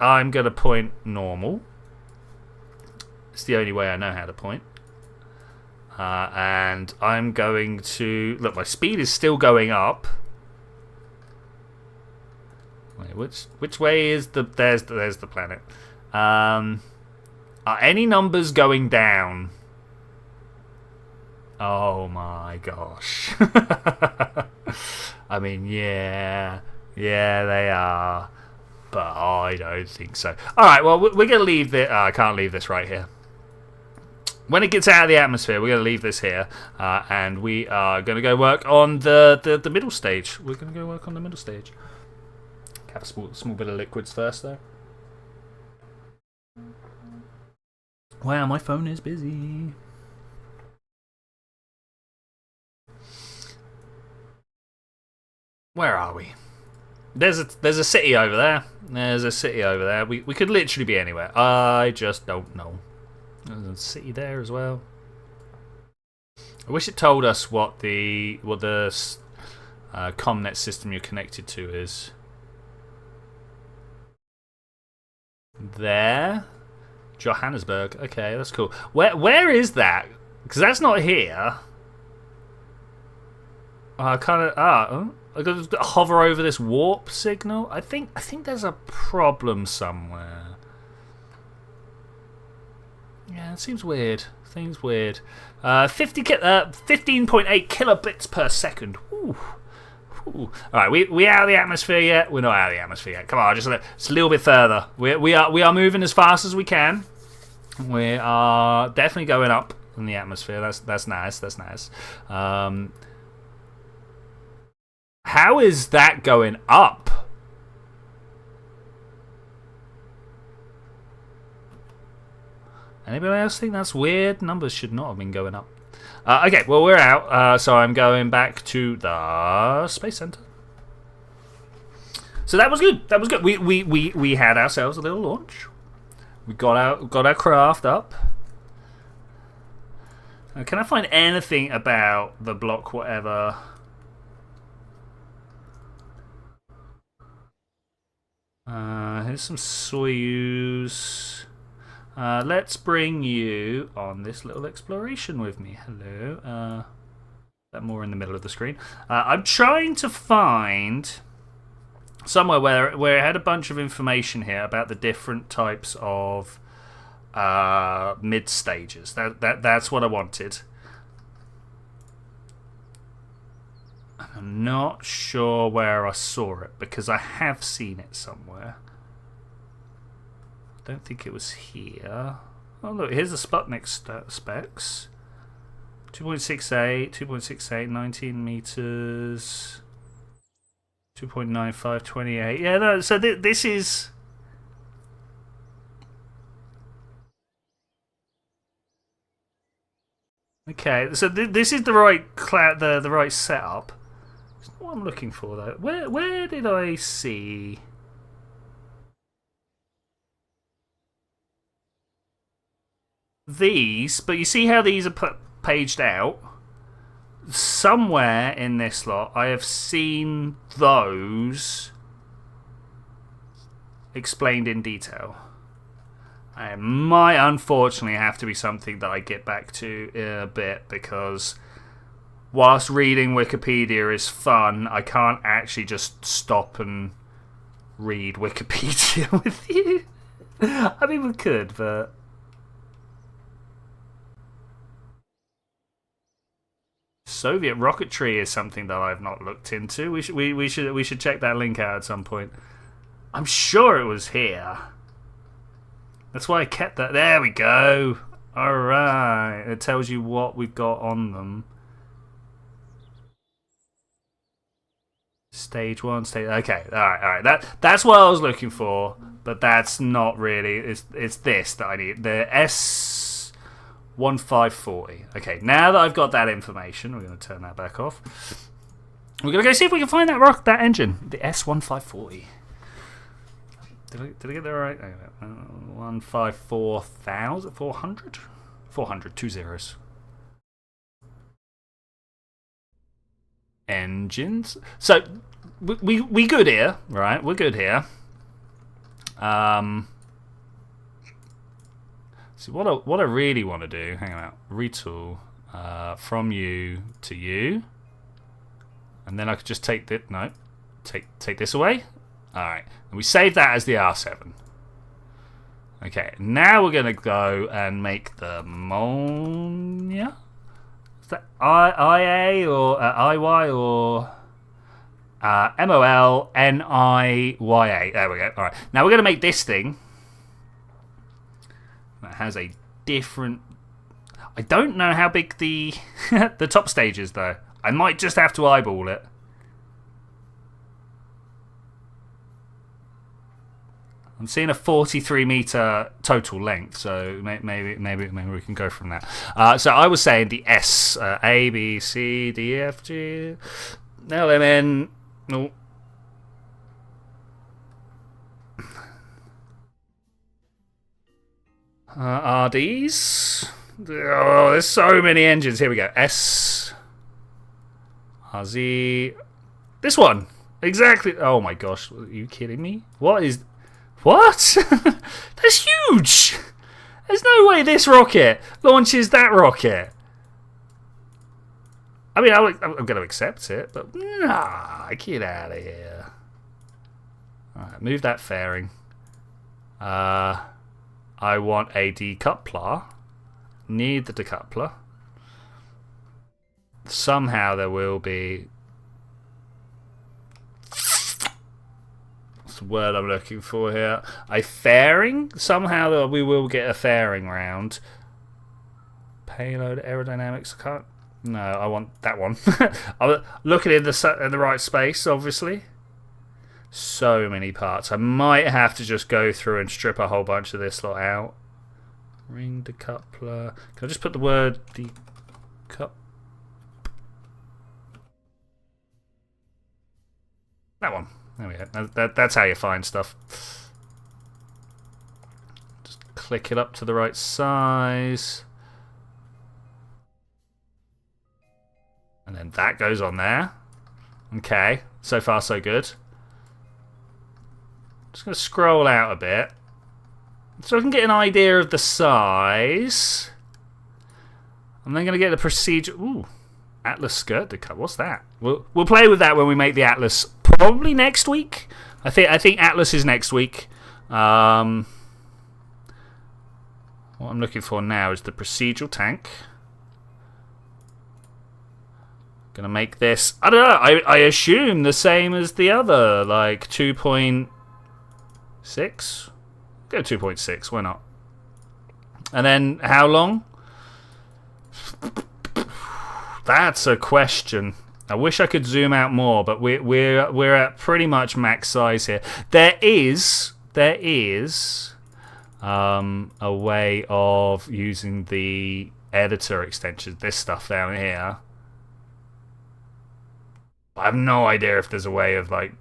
I'm going to point normal. It's the only way I know how to point. And I'm going to... Look, my speed is still going up. Wait, which way is the... There's the planet. Are any numbers going down? Oh my gosh. I mean, yeah, they are. But I don't think so. Alright, well, we're going to leave this. I can't leave this right here. When it gets out of the atmosphere, we're going to leave this here. And we are going to go work on the middle stage. We're going to go work on the middle stage. Have a small bit of liquids first, though. Wow, my phone is busy. Where are we? There's a city over there. There's a city over there. We could literally be anywhere. I just don't know. There's a city there as well. I wish it told us what the comnet system you're connected to is. There, Johannesburg. Okay, that's cool. Where is that? Because that's not here. I got to hover over this warp signal. I think there's a problem somewhere. Yeah, it seems weird. 15.8 kilobits per second. Ooh. All right, we out of the atmosphere yet? We're not out of the atmosphere yet. Come on, just a little bit further. We are moving as fast as we can. We are definitely going up in the atmosphere. That's nice. That's nice. How is that going up? Anybody else think that's weird? Numbers should not have been going up. Okay, well, we're out, so I'm going back to the Space Center. So that was good. We had ourselves a little launch. We got our craft up. Can I find anything about the block, whatever? Here's some Soyuz. Let's bring you on this little exploration with me. Hello. That more in the middle of the screen. I'm trying to find somewhere where it had a bunch of information here about the different types of mid stages. That's what I wanted. I'm not sure where I saw it because I have seen it somewhere. I don't think it was here. Oh look, here's the Sputnik specs. 2.68, 19 meters. 2.95, 28. Yeah, no, so this is... Okay, so this is the right the right setup. That's not what I'm looking for though. Where did I see? these, but you see how these are paged out? Somewhere in this lot, I have seen those explained in detail. It might unfortunately have to be something that I get back to in a bit, because whilst reading Wikipedia is fun, I can't actually just stop and read Wikipedia with you. I mean, we could, but Soviet rocketry is something that I've not looked into. We should check that link out at some point. I'm sure it was here. That's why I kept that. There we go. All right, it tells you what we've got on them. Stage 1, stage. Okay, all right. That's what I was looking for, but that's not really. It's this that I need. The S1540. Okay, now that I've got that information, we're going to turn that back off. We're going to go see if we can find that engine, the S1540. Did I get that right? 154,000? 400? 400, 2 zeros. Engines. So we good here, right? We're good here. So what I really want to do, hang on, retool from you to you, and then I could just take this. No, take this away. All right, and we save that as the R7. Okay, now we're gonna go and make the Molniya. Is that IA or IY or MOLNIYA? There we go. All right, now we're gonna make this thing that has a different. I don't know how big the the top stage is though. I might just have to eyeball it. I'm seeing a 43-meter total length, so maybe we can go from that. So I was saying the S, A, B, C, D, E, F, G, L, M, N. No. RDs. Oh, there's so many engines. Here we go. S, RZ. This one. Exactly. Oh my gosh. Are you kidding me? What? That's huge. There's no way this rocket launches that rocket. I mean, I'm going to accept it, but nah, get out of here. Alright, move that fairing. I want a decoupler. Need the decoupler. Somehow there will be. What's the word I'm looking for here? A fairing? Somehow we will get a fairing round. Payload aerodynamics. I can't. No, I want that one. I'm looking in the right space, obviously. So many parts. I might have to just go through and strip a whole bunch of this lot out. Ring decoupler. Can I just put the word decup? That one. There we go. That's how you find stuff. Just click it up to the right size. And then that goes on there. Okay. So far, so good. Just going to scroll out a bit so I can get an idea of the size. I'm then going to get the procedure. Ooh, Atlas skirt decut. What's that? We'll play with that when we make the Atlas. Probably next week. I think Atlas is next week. What I'm looking for now is the procedural tank. Gonna make this. I don't know. I assume the same as the other, like 2.6. Go 2.6. Why not? And then how long? That's a question. I wish I could zoom out more, but we're at pretty much max size here. There is a way of using the editor extensions. This stuff down here. I have no idea if there's a way of like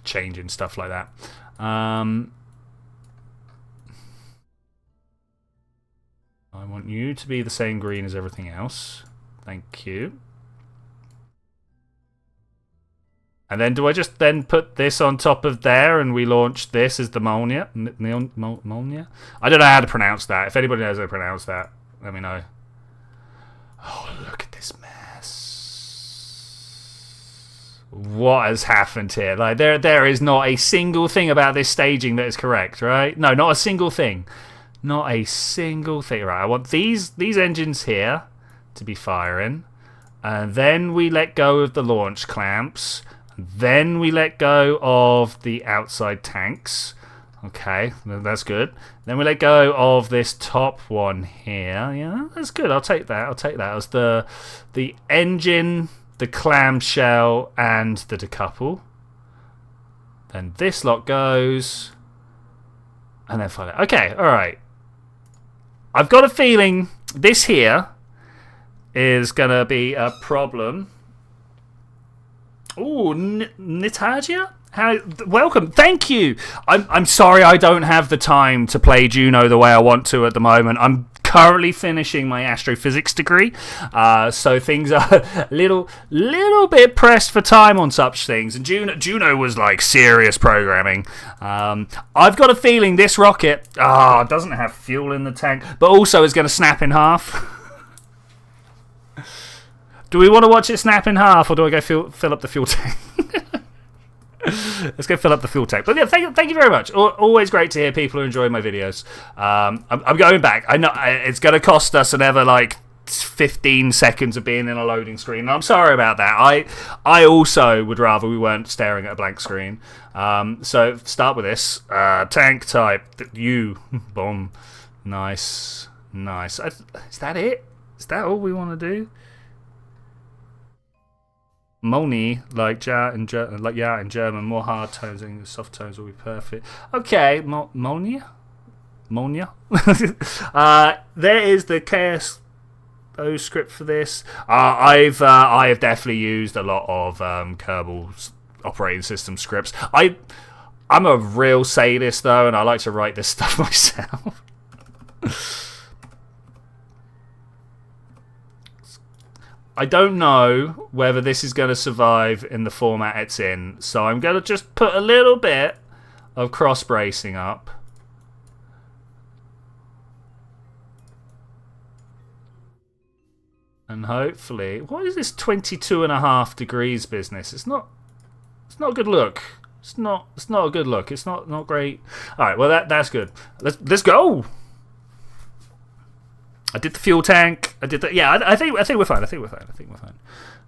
changing stuff like that. I want you to be the same green as everything else. Thank you. And then do I just then put this on top of there and we launch this as the Molniya? Molniya? I don't know how to pronounce that. If anybody knows how to pronounce that, let me know. Oh, look at this mess. What has happened here? Like there is not a single thing about this staging that is correct, right? No, not a single thing. Not a single thing. Right, I want these engines here to be firing. And then we let go of the launch clamps. Then we let go of the outside tanks. Okay, that's good. Then we let go of this top one here. Yeah, that's good. I'll take that. I'll take that as the engine, the clamshell, and the decouple. Then this lot goes. And then finally. Okay, alright. I've got a feeling this here is going to be a problem. Ooh, Nitagia? Welcome. Thank you. I'm sorry I don't have the time to play Juno the way I want to at the moment. I'm currently finishing my astrophysics degree, so things are a little bit pressed for time on such things. And Juno was like serious programming. I've got a feeling this rocket doesn't have fuel in the tank, but also is going to snap in half. Do we want to watch it snap in half, or do I go fill up the fuel tank? Let's go fill up the fuel tank. But yeah, thank you very much. Always great to hear people are enjoying my videos. I'm going back. I know it's going to cost us another like 15 seconds of being in a loading screen. I'm sorry about that. I also would rather we weren't staring at a blank screen. So start with this tank type. You boom, nice. Is that it? Is that all we want to do? Molny, like ja in German, more hard tones and soft tones will be perfect. Okay, Molniya? There is the KSO script for this. I have definitely used a lot of Kerbal's operating system scripts. I'm a real sadist though, and I like to write this stuff myself. I don't know whether this is going to survive in the format it's in, so I'm going to just put a little bit of cross-bracing up. And hopefully... What is this 22.5 degrees business? It's not a good look. It's not a good look. It's not great. Alright, well that's good. Let's go! I did the fuel tank. I did that. Yeah, I think we're fine. I think we're fine.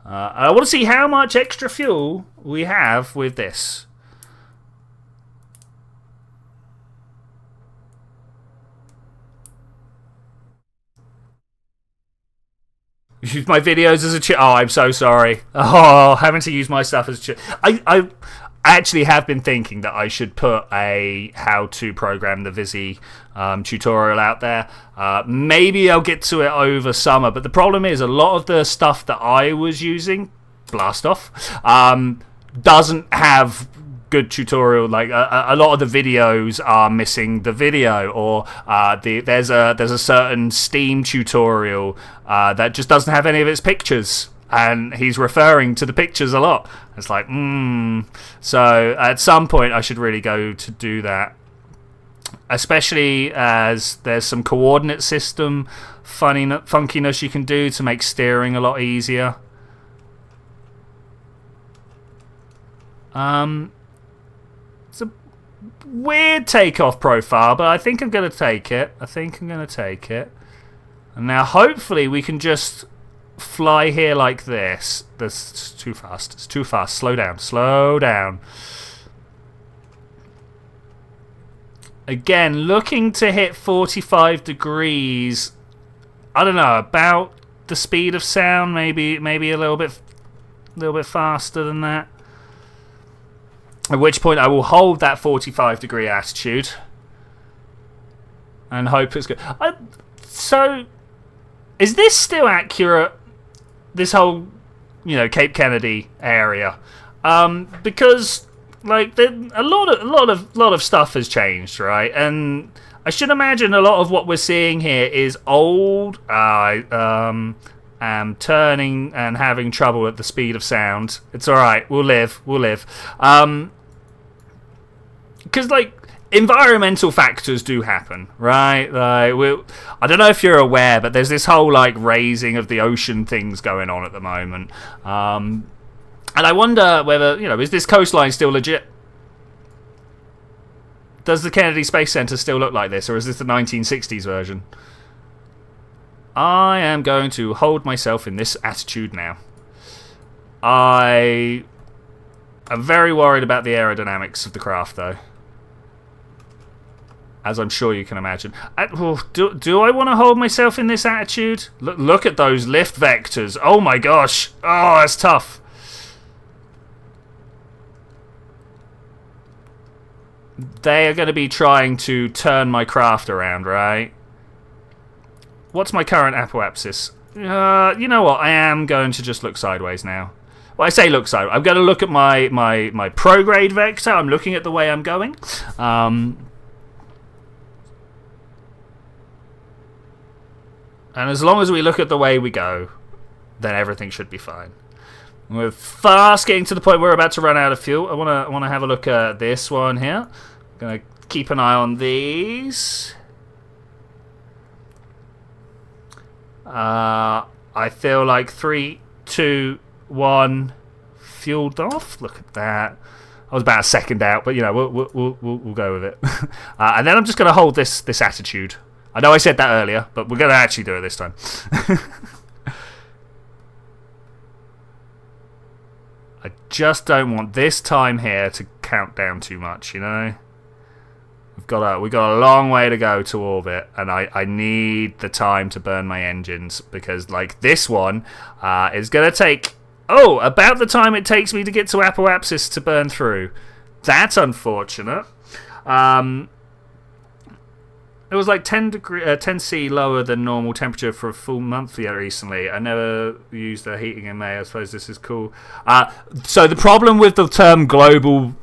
I want to see how much extra fuel we have with this. Use my videos as a chip. Oh, I'm so sorry. Oh, having to use my stuff as a chip. I actually have been thinking that I should put a how to program the Visi tutorial out there. Maybe I'll get to it over summer, but the problem is a lot of the stuff that I was using, blast off, doesn't have good tutorial. Like a lot of the videos are missing the video, or there's a certain Steam tutorial that just doesn't have any of its pictures. And he's referring to the pictures a lot. It's like, So at some point I should really go to do that. Especially as there's some coordinate system funkiness you can do to make steering a lot easier. It's a weird takeoff profile, but I think I'm going to take it. And now hopefully we can just... fly here like this. That's too fast. It's too fast. Slow down. Again, looking to hit 45 degrees. I don't know, about the speed of sound, maybe a little bit faster than that. At which point I will hold that 45 degree attitude and hope it's good. So is this still accurate? This whole, Cape Kennedy area, because like a lot of stuff has changed, right? And I should imagine a lot of what we're seeing here is old. I am turning and having trouble at the speed of sound. It's alright, we'll live. Because, like, environmental factors do happen, right? Like, I don't know if you're aware, but there's this whole, like, raising of the ocean things going on at the moment. And I wonder whether, you know, is this coastline still legit? Does the Kennedy Space Center still look like this, or is this the 1960s version? I am going to hold myself in this attitude now. I am very worried about the aerodynamics of the craft, though. As I'm sure you can imagine. Do I want to hold myself in this attitude? Look at those lift vectors. Oh my gosh. Oh, that's tough. They are going to be trying to turn my craft around, right? What's my current apoapsis? You know what? I am going to just look sideways now. Well, I say look sideways. I'm going to look at my prograde vector. I'm looking at the way I'm going. And as long as we look at the way we go, then everything should be fine. We're fast getting to the point where we're about to run out of fuel. I want to have a look at this one here. I'm going to keep an eye on these. I feel like 3, 2, 1, fueled off. Look at that. I was about a second out, but you know we'll go with it. And then I'm just going to hold this attitude. I know I said that earlier, but we're going to actually do it this time. I just don't want this time here to count down too much, you know? We've got a long way to go to orbit, and I need the time to burn my engines, because like this one is going to take about the time it takes me to get to apoapsis to burn through. That's unfortunate. It was like 10 C lower than normal temperature for a full month here recently. I never used the heating in May. I suppose this is cool. So the problem with the term global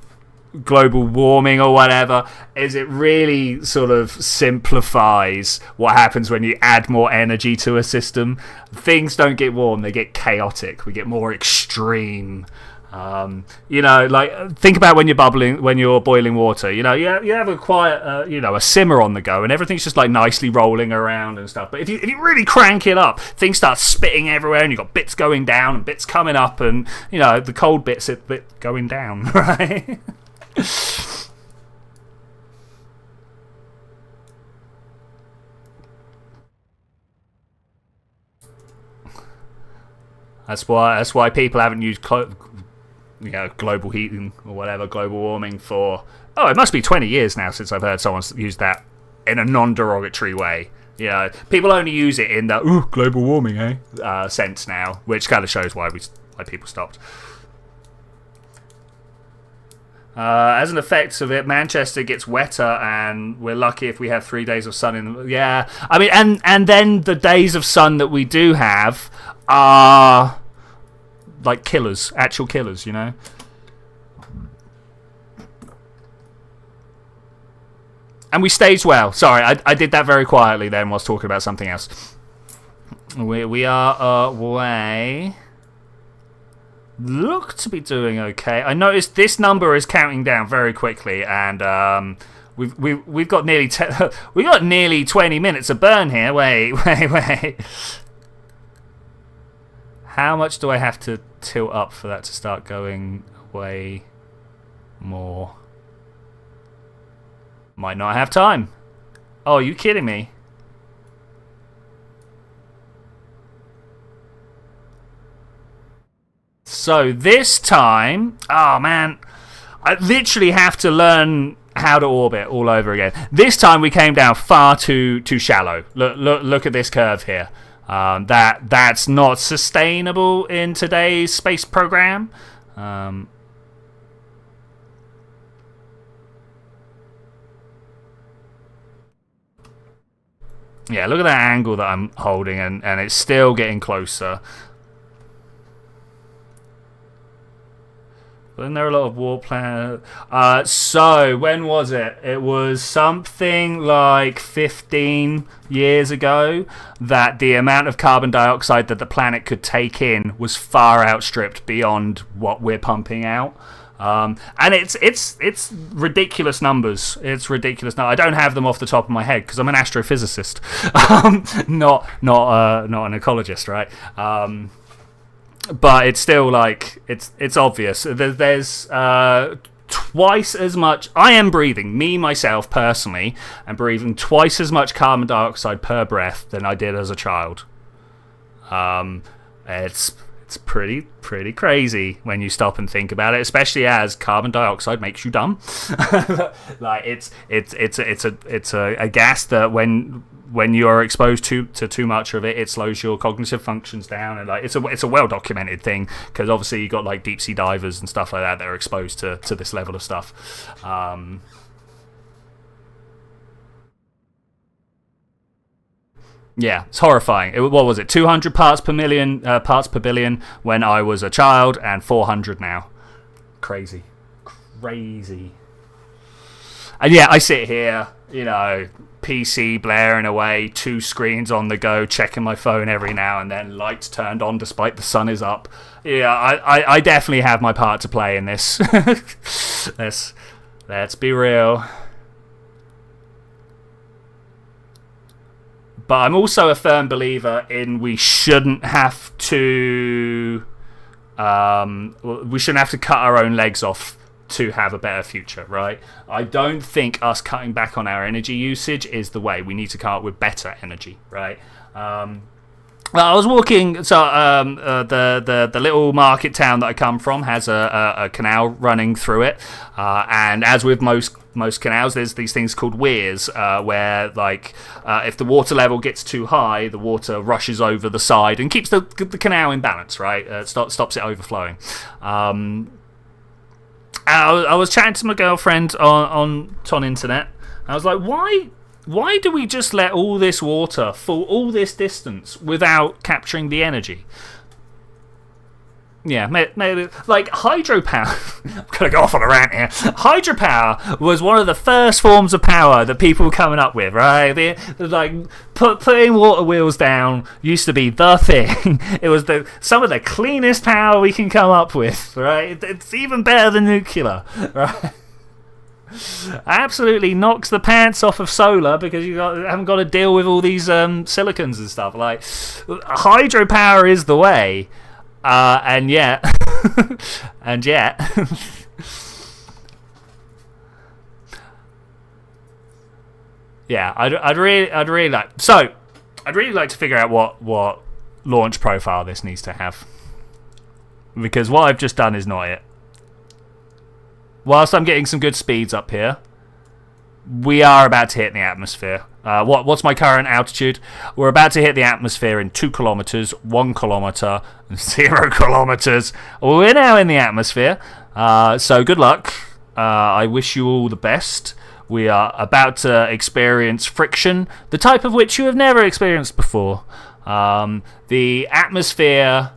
warming or whatever is it really sort of simplifies what happens when you add more energy to a system. Things don't get warm, they get chaotic. We get more extreme. You know, like think about when you're boiling water. You know, you have a quiet, a simmer on the go, and everything's just like nicely rolling around and stuff. But if you really crank it up, things start spitting everywhere, and you've got bits going down and bits coming up, and you know the cold bits are bit going down, right? That's why people haven't used global heating or whatever, global warming for it must be 20 years now since I've heard someone use that in a non-derogatory way. Yeah, people only use it in the global warming sense now, which kind of shows why people stopped. As an effect of it, Manchester gets wetter, and we're lucky if we have 3 days of sun in. Yeah, I mean, and then the days of sun that we do have are like killers, actual killers, you know. And we staged well. Sorry, I did that very quietly then whilst talking about something else. We are away. Look to be doing okay. I noticed this number is counting down very quickly, and we've got nearly 20 minutes of burn here. Wait. How much do I have to tilt up for that to start going away more? Might not have time. Oh, are you kidding me? So this time, oh man, I literally have to learn how to orbit all over again. This time we came down far too shallow. Look at this curve here. That's not sustainable in today's space program. Yeah, look at that angle that I'm holding, and it's still getting closer. Wasn't there a lot of war plan? So when was it? It was something like 15 years ago that the amount of carbon dioxide that the planet could take in was far outstripped beyond what we're pumping out. And it's ridiculous numbers. It's ridiculous. Now I don't have them off the top of my head because I'm an astrophysicist, not an ecologist, right? But it's still like it's obvious. There's twice as much. I am breathing, me myself personally, am breathing twice as much carbon dioxide per breath than I did as a child. It's pretty crazy when you stop and think about it, especially as carbon dioxide makes you dumb. Like it's a gas that when you are exposed to too much of it, it slows your cognitive functions down, and like it's a well documented thing because obviously you got like deep sea divers and stuff like that are exposed to this level of stuff. Yeah, it's horrifying. What was it? 200 parts per billion when I was a child, and 400 now. Crazy. And yeah, I sit here, PC blaring away, 2 screens on the go, checking my phone every now and then, lights turned on despite the sun is up. Yeah, I definitely have my part to play in this. Let's be real. But I'm also a firm believer in we shouldn't have to cut our own legs off to have a better future, right? I don't think us cutting back on our energy usage is the way. We need to come up with better energy, right? I was walking, so the little market town that I come from has a canal running through it, and as with most canals, there's these things called weirs, where like if the water level gets too high, the water rushes over the side and keeps the canal in balance, right? Stops it overflowing. I was chatting to my girlfriend on internet. I was like, why do we just let all this water fall all this distance without capturing the energy? Yeah, maybe like hydropower. I'm gonna go off on a rant here. Hydropower was one of the first forms of power that people were coming up with, right? Like putting water wheels down used to be the thing. It was some of the cleanest power we can come up with, right? It's even better than nuclear, right? Absolutely knocks the pants off of solar because haven't got to deal with all these silicons and stuff. Like hydropower is the way. And yet, yeah, I'd really like to figure out what launch profile this needs to have, because what I've just done is not it. Whilst I'm getting some good speeds up here, we are about to hit the atmosphere. What's my current altitude? We're about to hit the atmosphere in 2 kilometers, 1 kilometer, 0 kilometers. We're now in the atmosphere. So good luck. I wish you all the best. We are about to experience friction, the type of which you have never experienced before. The atmosphere,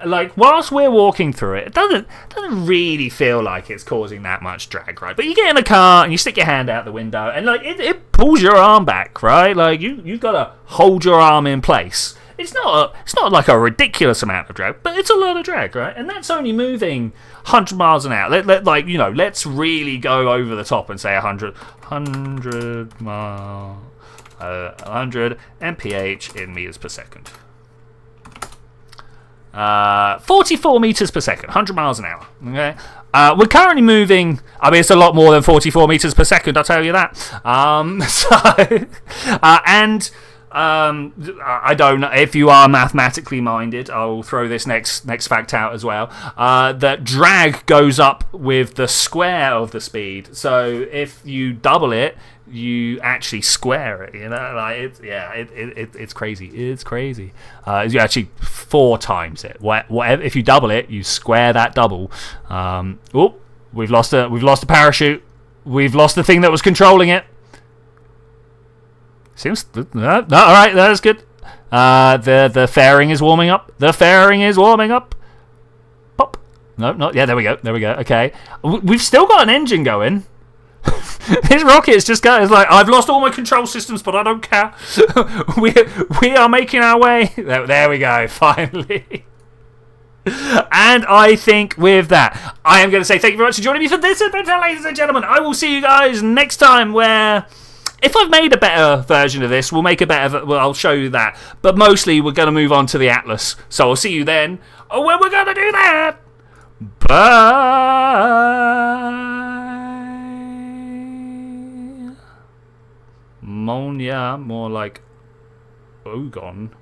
like whilst we're walking through it, it doesn't really feel like it's causing that much drag, right? But you get in a car and you stick your hand out the window and like it pulls your arm back, right? Like you've got to hold your arm in place. It's not like a ridiculous amount of drag, but it's a lot of drag, right? And that's only moving 100 miles an hour. Let's really go over the top and say 100 mile, 100 mph in meters per second. 44 meters per second, 100 miles an hour. Okay, we're currently moving. I mean, it's a lot more than 44 meters per second. I'll tell you that. I don't know if you are mathematically minded. I'll throw this next fact out as well. That drag goes up with the square of the speed. So if you double it, you actually square it. It's crazy. It's crazy. You actually 4 times it. Whatever. If you double it, you square that double. We've lost a parachute. We've lost the thing that was controlling it. Seems no. All right, that's good. The fairing is warming up. Pop. No, not. Yeah, there we go. There we go. Okay. We've still got an engine going. This rocket is just going. It's like, I've lost all my control systems, but I don't care. we are making our way. There we go. Finally. And I think with that, I am going to say thank you very much for joining me for this adventure, ladies and gentlemen. I will see you guys next time, where if I've made a better version of this, we'll make a better. Well, I'll show you that. But mostly, we're going to move on to the Atlas. So I'll see you then when we're going to do that. Bye. Molniya, more like Ogon.